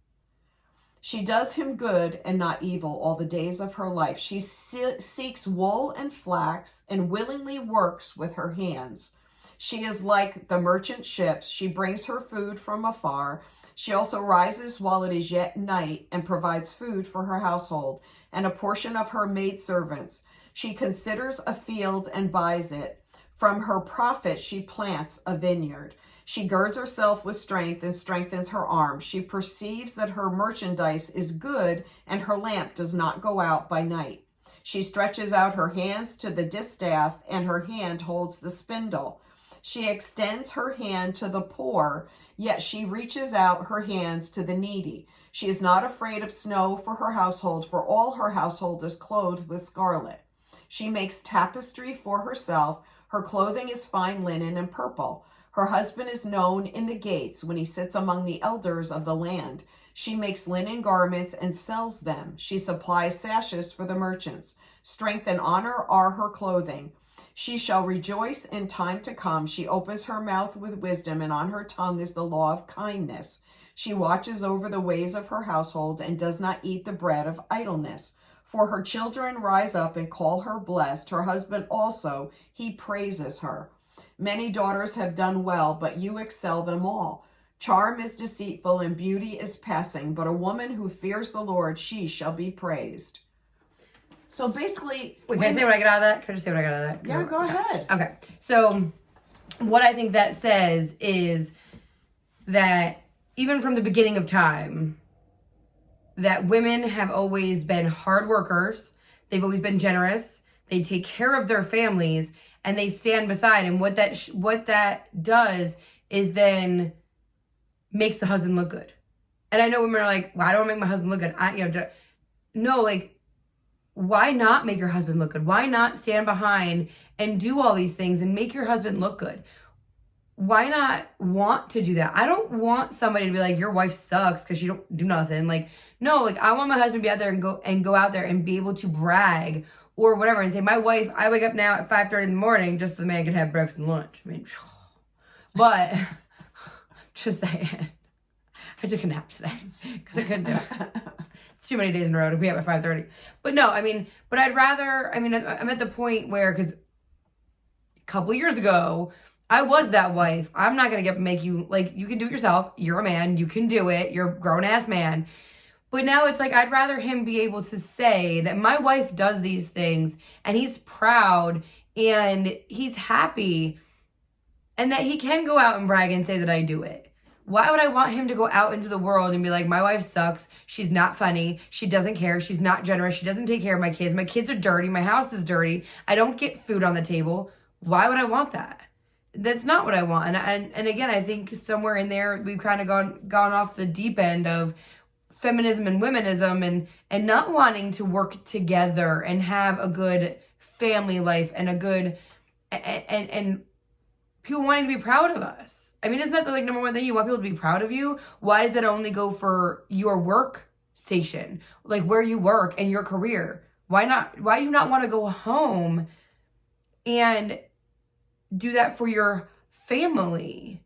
She does him good and not evil all the days of her life. She seeks wool and flax and willingly works with her hands. She is like the merchant ships. She brings her food from afar. She also rises while it is yet night and provides food for her household and a portion of her maidservants. She considers a field and buys it. From her profit she plants a vineyard. She girds herself with strength and strengthens her arm. She perceives that her merchandise is good, and her lamp does not go out by night. She stretches out her hands to the distaff, and her hand holds the spindle. She extends her hand to the poor, yet she reaches out her hands to the needy. She is not afraid of snow for her household, for all her household is clothed with scarlet. She makes tapestry for herself. Her clothing is fine linen and purple. Her husband is known in the gates when he sits among the elders of the land. She makes linen garments and sells them. She supplies sashes for the merchants. Strength and honor are her clothing. She shall rejoice in time to come. She opens her mouth with wisdom, and on her tongue is the law of kindness. She watches over the ways of her household and does not eat the bread of idleness. For her children rise up and call her blessed. Her husband also, he praises her. Many daughters have done well, but you excel them all. Charm is deceitful and beauty is passing, but a woman who fears the Lord, she shall be praised. So basically... Wait, can I say what I got out of that? Can I just say what I got out of that? Yeah, go ahead. Okay. So what I think that says is that even from the beginning of time, that women have always been hard workers. They've always been generous. They take care of their families and they stand beside. And what that does is then makes the husband look good. And I know women are like, well, I don't make my husband look good. No, like, why not make your husband look good? Why not stand behind and do all these things and make your husband look good? Why not want to do that? I don't want somebody to be like, your wife sucks because she don't do nothing. Like, no, like I want my husband to be out there and go out there and be able to brag or whatever and say, my wife, I wake up now at 5:30 in the morning just so the man can have breakfast and lunch. I mean, but just saying. I took a nap today because I couldn't do it. It's too many days in a row to be up at 5:30. But no, I mean, but I'd rather, I mean, I'm at the point where, because a couple years ago, I was that wife. I'm not going to get up and make you, like, you can do it yourself. You're a man. You can do it. You're a grown-ass man. But now it's like, I'd rather him be able to say that my wife does these things and he's proud and he's happy and that he can go out and brag and say that I do it. Why would I want him to go out into the world and be like, my wife sucks. She's not funny. She doesn't care. She's not generous. She doesn't take care of my kids. My kids are dirty. My house is dirty. I don't get food on the table. Why would I want that? That's not what I want. And again, I think somewhere in there, we've kind of gone off the deep end of feminism and womenism and not wanting to work together and have a good family life and a good, and people wanting to be proud of us. I mean, isn't that the like number one thing? You want people to be proud of you? Why does it only go for your work station? Like where you work and your career? Why do you not want to go home and do that for your family?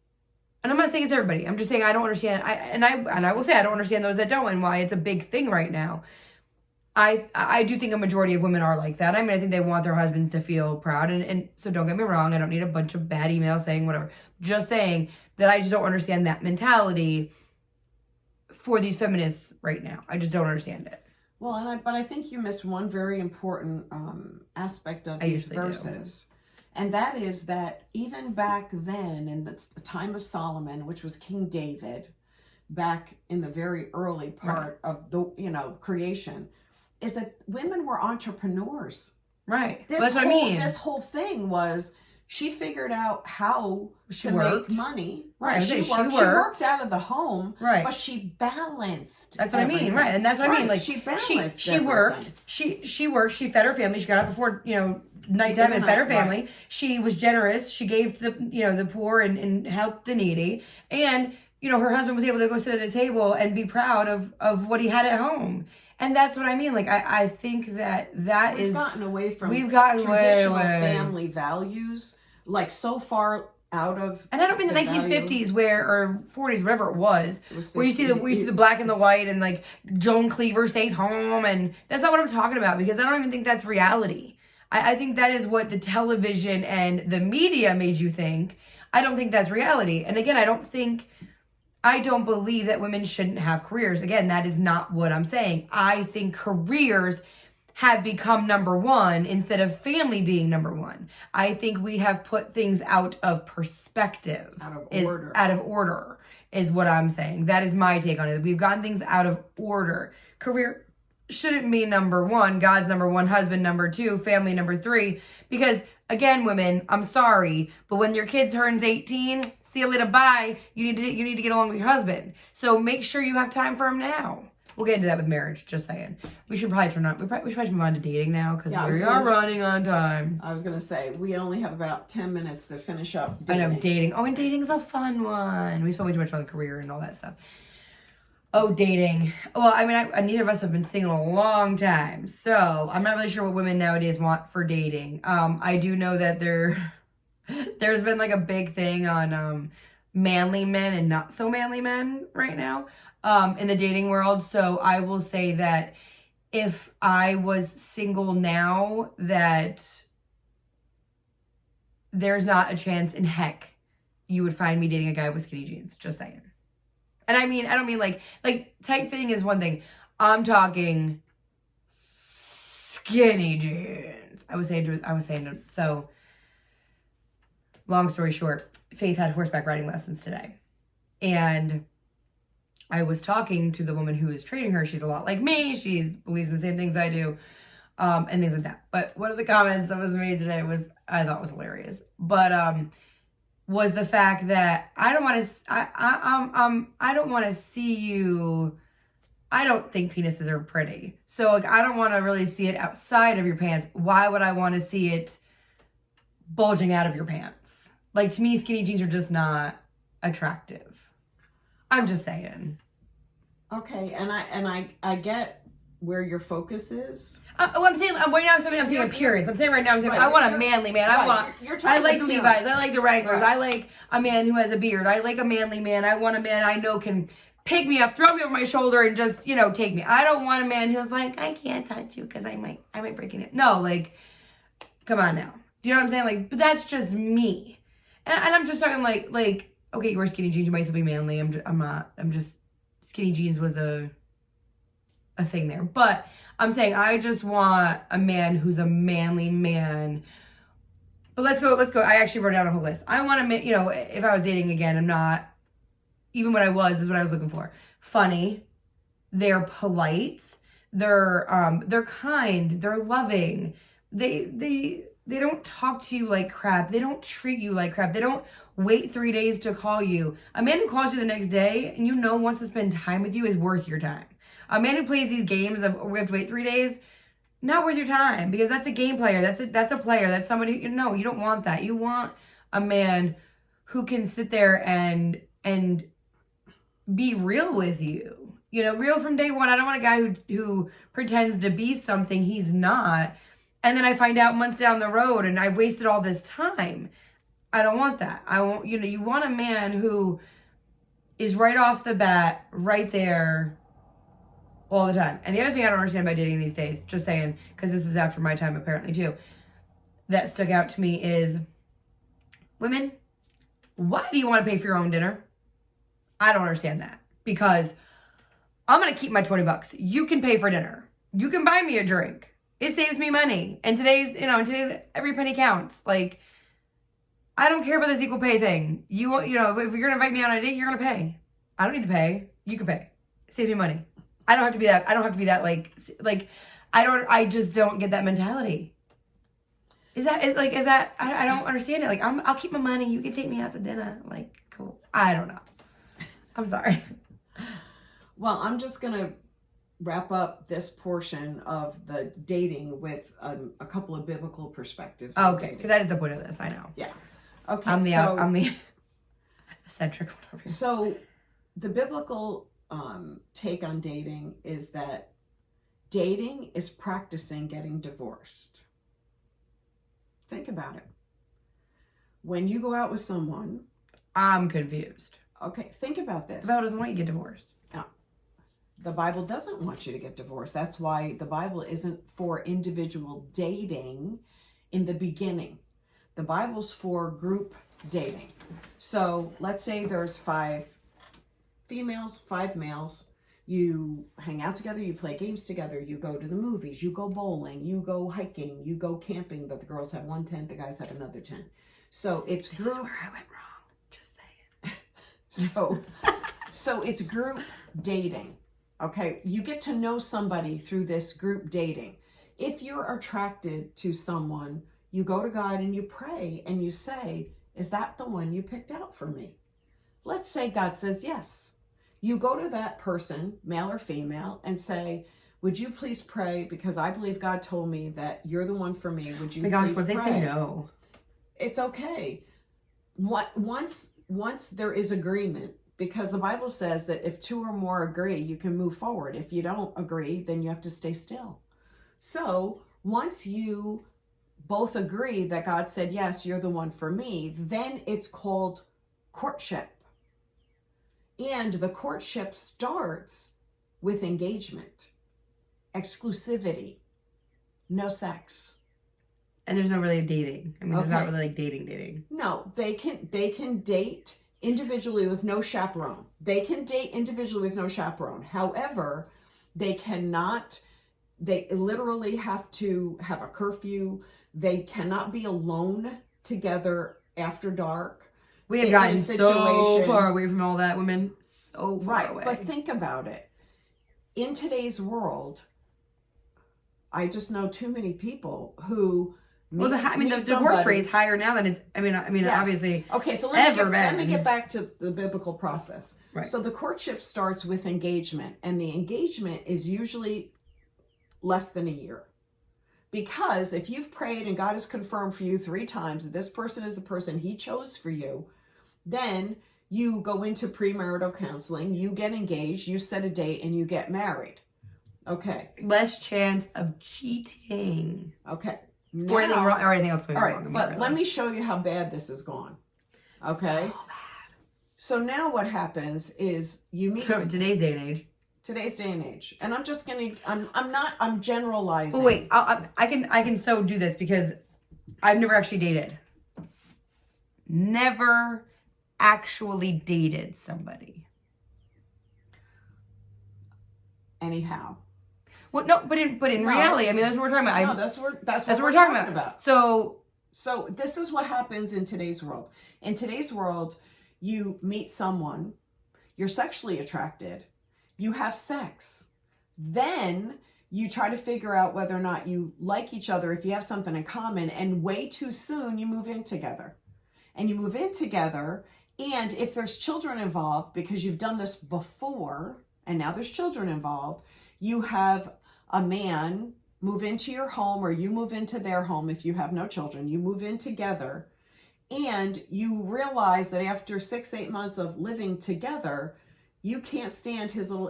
And I'm not saying it's everybody. I'm just saying I don't understand. I will say I don't understand those that don't and why it's a big thing right now. I do think a majority of women are like that. I mean, I think they want their husbands to feel proud. And so don't get me wrong. I don't need a bunch of bad emails saying whatever. Just saying that I just don't understand that mentality for these feminists right now. I just don't understand it. Well, but I think you missed one very important aspect of these verses. And that is that even back then, in the time of Solomon, which was King David, back in the very early part of the creation, is that women were entrepreneurs. Right. That's what I mean. This whole thing was she figured out how to make money. Right. She worked out of the home. Right. But she balanced. That's what I mean. Right. And that's what I mean. Like she balanced. She worked. She worked. She fed her family. She got up before nighttime and fed her family. Right. She was generous. She gave to the poor and helped the needy. And her husband was able to go sit at a table and be proud of what he had at home. And that's what I mean. Like, I think we've gotten away from traditional family values, like so far out of. And I don't mean the 1950s or 40s, whatever it was where you see the black and the white and like Joan Cleaver stays home, and that's not what I'm talking about, because I don't even think that's reality. I think that is what the television and the media made you think. I don't think that's reality. And again, I don't believe that women shouldn't have careers. Again, that is not what I'm saying. I think careers have become number one instead of family being number one. I think we have put things out of perspective. Out of order is what I'm saying. That is my take on it. We've gotten things out of order. Career shouldn't be number one. God's number one, husband number two, family number three. Because again, women, I'm sorry, but when your kid turns 18, see you later, bye. You need to get along with your husband. So make sure you have time for him now. We'll get into that with marriage, just saying. We should probably we should move on to dating now because we are running on time. I was going to say, we only have about 10 minutes to finish up dating. I know, dating. Oh, and dating's a fun one. We spent way too much on the career and all that stuff. Oh, dating. Well, I mean, neither of us have been single a long time, so I'm not really sure what women nowadays want for dating. I do know that there's been like a big thing on manly men and not so manly men right now. In the dating world. So I will say that if I was single now, that there's not a chance in heck you would find me dating a guy with skinny jeans. Just saying. And I don't mean like tight fitting is one thing. I'm talking skinny jeans. I was saying so. Long story short, Faith had horseback riding lessons today, and I was talking to the woman who is training her. She's a lot like me. She believes in the same things I do, and things like that. But one of the comments that was made today I thought was hilarious. But was the fact that I don't want to. I don't want to see you. I don't think penises are pretty. So like I don't want to really see it outside of your pants. Why would I want to see it bulging out of your pants? Like to me, skinny jeans are just not attractive. I'm just saying. Okay, and I get where your focus is. I'm saying right now. I'm saying appearance. I'm saying right now. I'm saying I want a manly man. I like the Levi's. I like the Wranglers. Right. I like a man who has a beard. I like a manly man. I want a man I know can pick me up, throw me over my shoulder, and just take me. I don't want a man who's like I can't touch you because I might break it. No, like, come on now. Do you know what I'm saying? Like, but that's just me, and I'm just talking like. Okay, you wear skinny jeans, you might still be manly. I'm just skinny jeans was a thing there. But I'm saying I just want a man who's a manly man. But let's go. I actually wrote down a whole list. I want a man, if I was dating again, I'm not, even when I was, is what I was looking for. Funny. They're polite. They're kind. They're loving. They don't talk to you like crap. They don't treat you like crap. They don't wait 3 days to call you. A man who calls you the next day and wants to spend time with you is worth your time. A man who plays these games of we have to wait 3 days, not worth your time, because that's a game player. That's a player. That's somebody, you don't want that. You want a man who can sit there and be real with you. Real from day one. I don't want a guy who pretends to be something he's not. And then I find out months down the road and I've wasted all this time. I don't want that. I want, you want a man who is right off the bat, right there all the time. And the other thing I don't understand about dating these days, just saying, because this is after my time apparently too, that stuck out to me is, women, why do you want to pay for your own dinner? I don't understand that. Because I'm going to keep my $20. You can pay for dinner. You can buy me a drink. It saves me money. And today's every penny counts. Like, I don't care about this equal pay thing. If you're going to invite me on a date, you're going to pay. I don't need to pay. You can pay. It saves me money. I don't have to be that like I just don't get that mentality. Is that I don't understand it. Like I'll keep my money. You can take me out to dinner. Like, cool. I don't know. I'm sorry. Well, I'm just going to wrap up this portion of the dating with a couple of biblical perspectives. Okay, because that is the point of this. I know. Yeah. Okay. I'm the eccentric. So the biblical take on dating is that dating is practicing getting divorced. Think about it. When you go out with someone, I'm confused. Okay, think about this. The Bible doesn't want you to get divorced. No. The Bible doesn't want you to get divorced. That's why the Bible isn't for individual dating in the beginning. The Bible's for group dating. So let's say there's 5 females, 5 males. You hang out together, you play games together, you go to the movies, you go bowling, you go hiking, you go camping, but the girls have one tent, the guys have another tent. So it's This is group. where I went wrong. Just saying. So it's group dating. Okay, you get to know somebody through this group dating. If you're attracted to someone, you go to God and you pray and you say, is that the one you picked out for me? Let's say God says yes. You go to that person, male or female, and say, would you please pray, because I believe God told me that you're the one for me. Would you Oh my gosh, please what if pray? they say no? It's okay. Once there is agreement, because the Bible says that if two or more agree, you can move forward. If you don't agree, then you have to stay still. So once you both agree that God said, yes, you're the one for me, then it's called courtship. And the courtship starts with engagement, exclusivity, no sex. And there's no really dating. I mean, there's not Okay. really like dating. No, they can date individually with no chaperone. They can date individually with no chaperone. However, they literally have to have a curfew. They cannot be alone together after dark. We have In a gotten so situation- far away from all that, women. So far Right, away. but think about it. In today's world, I just know too many people who well, the divorce somebody- rate is higher now than it's. I mean, Yes. obviously. Okay, so let ever me been. get back to the biblical process. Right. So the courtship starts with engagement, and the engagement is usually less than a year. Because if you've prayed and God has confirmed for you 3 times that this person is the person he chose for you, then you go into premarital counseling, you get engaged, you set a date, and you get married. Okay. Less chance of cheating Okay. or anything wrong or anything else going All wrong. right, I mean, but really. let me show you how bad this has gone. Okay. So bad. So now what happens is you meet Today's day and age. today's day and age, and I'm generalizing. Oh wait, I can so do this because I've never actually dated. Never actually dated somebody. Anyhow, Well, no, but in No. reality, I mean, that's what we're talking about. no, that's what we're talking about. So So this is what happens in today's world. In today's world, you meet someone, you're sexually attracted, you have sex, then you try to figure out whether or not you like each other, if you have something in common, and way too soon you move in together. And you move in together, and if there's children involved, because you've done this before, and now there's children involved, you have a man move into your home, or you move into their home if you have no children. You move in together, and you realize that after 6-8 months of living together, you can't stand his little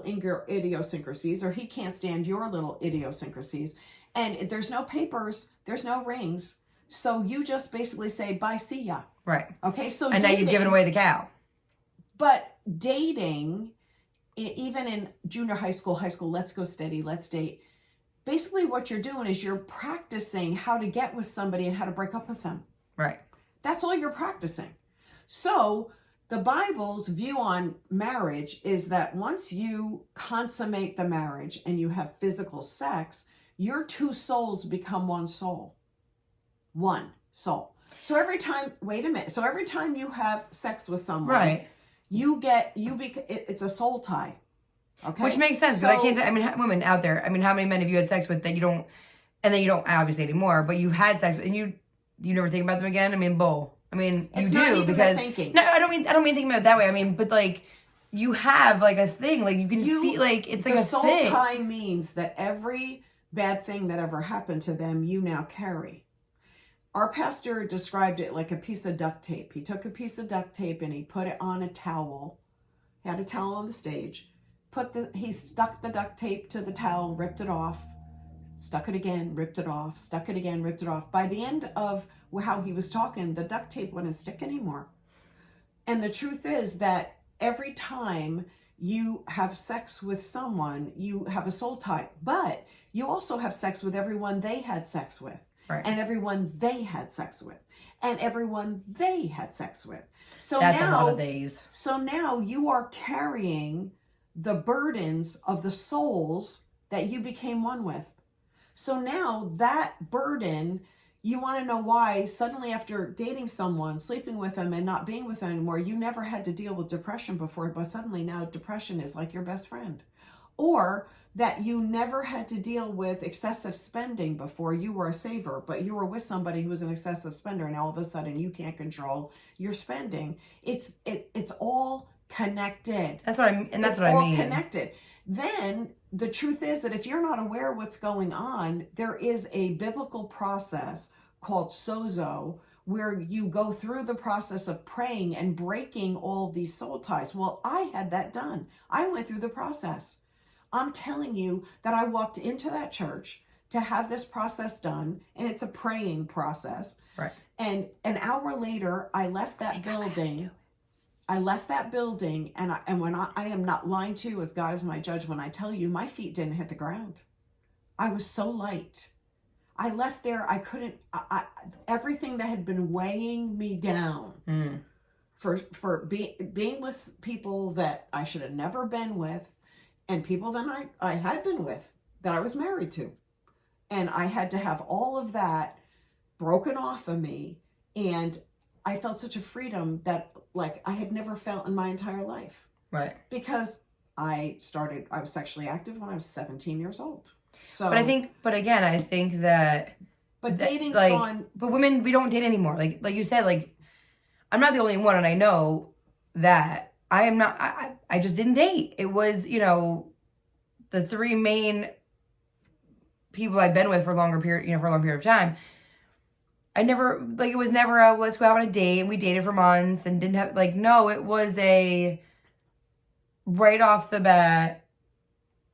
idiosyncrasies, or he can't stand your little idiosyncrasies. And there's no papers, there's no rings. So you just basically say, bye, see ya. right, Okay, so and now you've given away the cow. But dating, even in junior high school, let's go steady, let's date. Basically what you're doing is you're practicing how to get with somebody and how to break up with them. Right. That's all you're practicing. So the Bible's view on marriage is that once you consummate the marriage and you have physical sex, your 2 souls become 1 soul. 1 soul. So every time, wait a minute. So every time you have sex with someone, Right. it's a soul tie. Okay. Which makes sense because I can't. I mean, women out there. I mean, how many men have you had sex with that you don't, and then you don't obviously anymore, but you've had sex with, and you never think about them again? I mean, bull. I mean, you It's do not even the because thinking. no, I don't mean thinking about it that way. I mean, but like you have like a thing, like you can feel like it's like the a soul thing. tie means that every bad thing that ever happened to them, you now carry. Our pastor described it like a piece of duct tape. He took a piece of duct tape and he put it on a towel. He had a towel on the stage. He stuck the duct tape to the towel, ripped it off, stuck it again, ripped it off, stuck it again, ripped it off. By the end of how he was talking, the duct tape wouldn't stick anymore. And the truth is that every time you have sex with someone, you have a soul tie, but you also have sex with everyone they had sex with, Right. and everyone they had sex with, and everyone they had sex with. So That's now, a lot of days. so now you are carrying the burdens of the souls that you became one with. So now that burden, you want to know why suddenly after dating someone, sleeping with them and not being with them anymore, you never had to deal with depression before, but suddenly now depression is like your best friend. Or that you never had to deal with excessive spending before. You were a saver, but you were with somebody who was an excessive spender, and all of a sudden you can't control your spending. It's all connected. That's what I mean. And that's what I mean. It's all connected. Then the truth is that if you're not aware of what's going on, there is a biblical process called sozo, where you go through the process of praying and breaking all of these soul ties. Well, I had that done. I went through the process. I'm telling you that I walked into that church to have this process done, and it's a praying process. Right. And an hour later, I left that building. And when I am not lying to you, as God is my judge, when I tell you my feet didn't hit the ground. I was so light. I left there. I couldn't, everything that had been weighing me down for being with people that I should have never been with, and people that I had been with, that I was married to. And I had to have all of that broken off of me. And I felt such a freedom that like I had never felt in my entire life. Right. Because I was sexually active when I was 17 years old. So But I think that dating's like, gone. but women, we don't date anymore. Like you said, like, I'm not the only one, and I know that I am not, I just didn't date. It was, the three main people I've been with for a long period of time. I never, like, it was never a, let's go out on a date, and we dated for months and didn't have, like, no, it was a right off the bat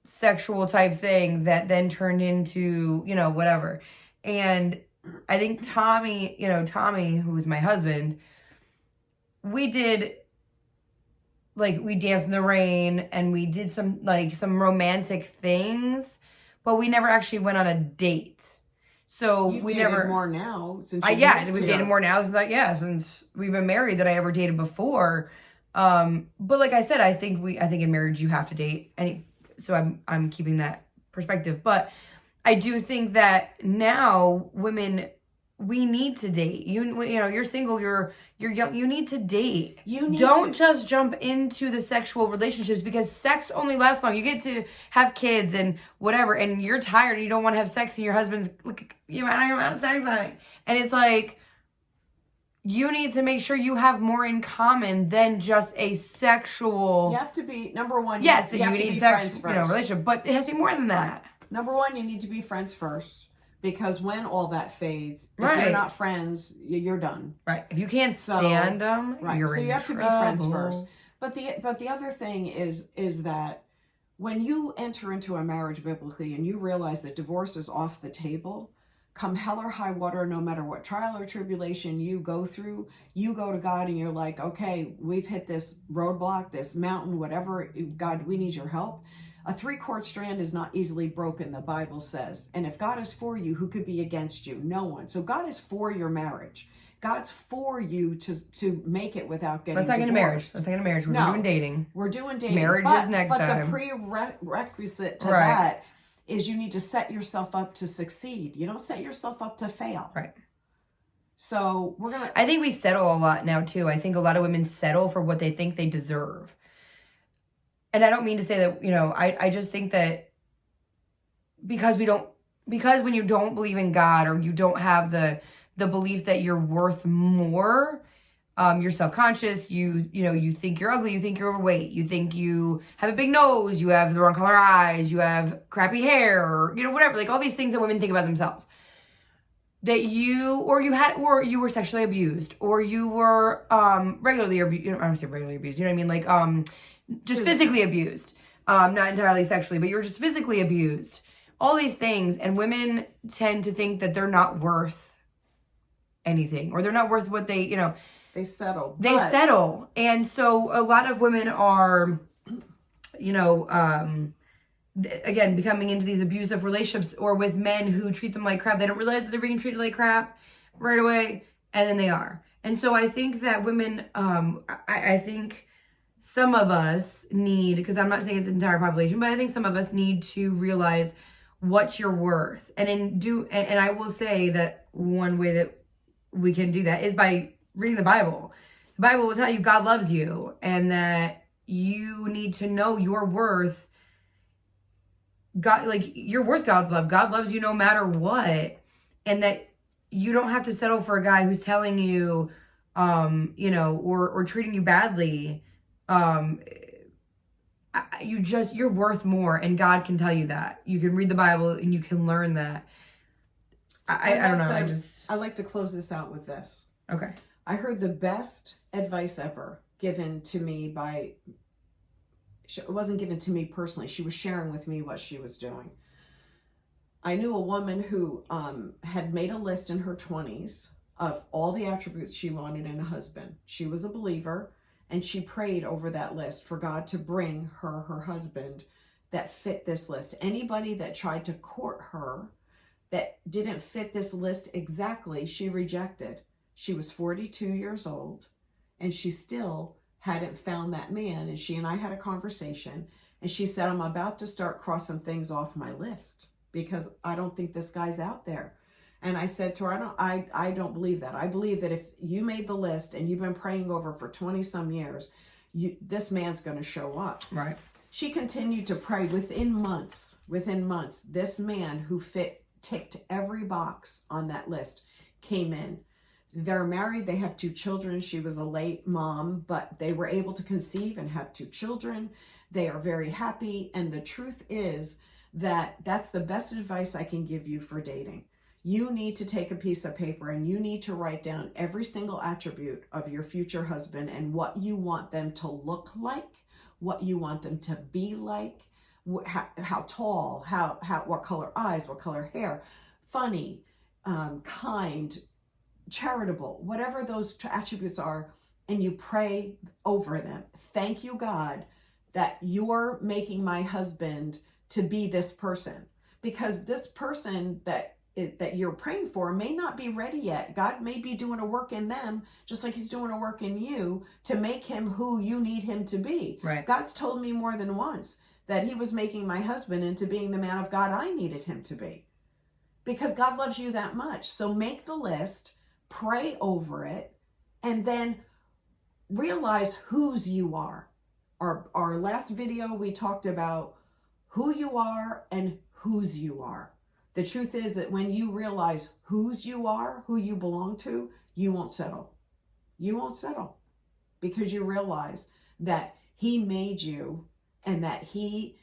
sexual type thing that then turned into, whatever. And I think Tommy, who was my husband, we danced in the rain and we did some romantic things, but we never actually went on a date. So You've we dated never more now since I think we've dated more now since we've been married than I ever dated before. But like I said, I think in marriage you have to date, so I'm keeping that perspective. But I do think that now women, we need to date. You're single, you're young, you need to date. Don't just jump into the sexual relationships, because sex only lasts long. You get to have kids and whatever, and you're tired and you don't want to have sex, and your husband's like, I don't have sex on it. And it's like, you need to make sure you have more in common than just a sexual. You have to be, number one. Yes, you need sex, relationship, but it has to be more than that. Number one, you need to be friends first, because when all that fades, if Right. you're not friends, you're done. Right. If you can't stand them, Right. you're So in you have trouble. to be friends first. But the other thing is that when you enter into a marriage biblically and you realize that divorce is off the table, come hell or high water, no matter what trial or tribulation you go through, you go to God and you're like, okay, we've hit this roadblock, this mountain, whatever. God, we need your help. A 3-cord strand is not easily broken, the Bible says. And if God is for you, who could be against you? No one. So God is for your marriage. God's for you to make it without getting divorced. Let's not get into marriage. We're doing dating. We're doing dating. Marriage is next but time. The prerequisite to that is you need to set yourself up to succeed. You don't set yourself up to fail. Right. So I think we settle a lot now too. I think a lot of women settle for what they think they deserve. And I don't mean to say that, I just think that because when you don't believe in God, or you don't have the belief that you're worth more, you're self-conscious, you think you're ugly, you think you're overweight, you think you have a big nose, you have the wrong color eyes, you have crappy hair, or, whatever, like all these things that women think about themselves. That you were sexually abused, or you were regularly abused. I don't say regularly abused, you know what I mean? Like just physically abused. Not entirely sexually, but you were just physically abused. All these things, and women tend to think that they're not worth anything, or they're not worth what they settle. They settle. And so a lot of women are, again, becoming into these abusive relationships, or with men who treat them like crap. They don't realize that they're being treated like crap right away, and then they are. And so I think that women, I think some of us need, because I'm not saying it's the entire population, but I think some of us need to realize what you're worth. And I will say that one way that we can do that is by reading the Bible. The Bible will tell you God loves you and that you need to know your worth. God, like, you're worth God's love. God loves you no matter what. And that you don't have to settle for a guy who's telling you, or treating you badly. You're worth more, and God can tell you that. You can read the Bible and you can learn that. I don't know. I like to close this out with this. Okay. I heard the best advice ever given to me it wasn't given to me personally. She was sharing with me what she was doing. I knew a woman who had made a list in her 20s of all the attributes she wanted in a husband. She was a believer, and she prayed over that list for God to bring her husband that fit this list. Anybody that tried to court her that didn't fit this list exactly, she rejected. She was 42 years old, and she still hadn't found that man. And she and I had a conversation, and she said, I'm about to start crossing things off my list because I don't think this guy's out there. And I said to her, I don't believe that. I believe that if you made the list and you've been praying over for 20 some years, this man's going to show up. Right. She continued to pray. Within months, this man who ticked every box on that list came in. They're married. They have 2 children. She was a late mom, but they were able to conceive and have 2 children. They are very happy. And the truth is that that's the best advice I can give you for dating. You need to take a piece of paper and you need to write down every single attribute of your future husband and what you want them to look like, what you want them to be like, how tall, what color eyes, what color hair, funny, kind, charitable, whatever those attributes are, and you pray over them. Thank you, God, that you're making my husband to be this person, because this person that you're praying for may not be ready yet. God may be doing a work in them, just like he's doing a work in you to make him who you need him to be. Right. God's told me more than once that he was making my husband into being the man of God I needed him to be, because God loves you that much. So make the list, pray over it, and then realize whose you are. Our last video, we talked about who you are and whose you are. The truth is that when you realize whose you are, who you belong to, you won't settle. You won't settle because you realize that he made you and that he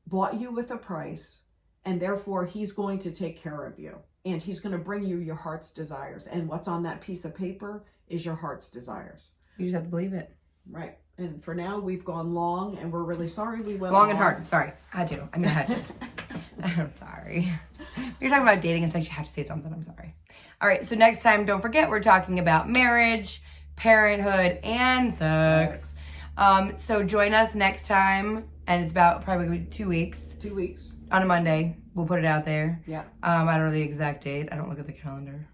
bought you with a price, and therefore he's going to take care of you, and he's going to bring you your heart's desires. And what's on that piece of paper is your heart's desires. You just have to believe it. Right. And for now, we've gone long, and we're really sorry we went long and hard. Sorry. I had to. I'm sorry. You're talking about dating and sex. You have to say something. I'm sorry. All right. So next time, don't forget, we're talking about marriage, parenthood, and sex. So join us next time, and it's about probably 2 weeks. 2 weeks. On a Monday. We'll put it out there. Yeah. I don't know the exact date. I don't look at the calendar.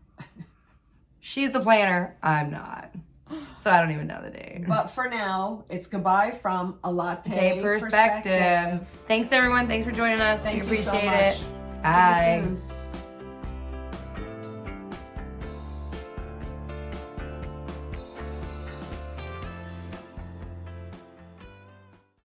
She's the planner. I'm not. So I don't even know the date. But for now, it's goodbye from a latte perspective. Thanks, everyone. Thanks for joining us. Thank we you so appreciate much. it. Bye. See you soon.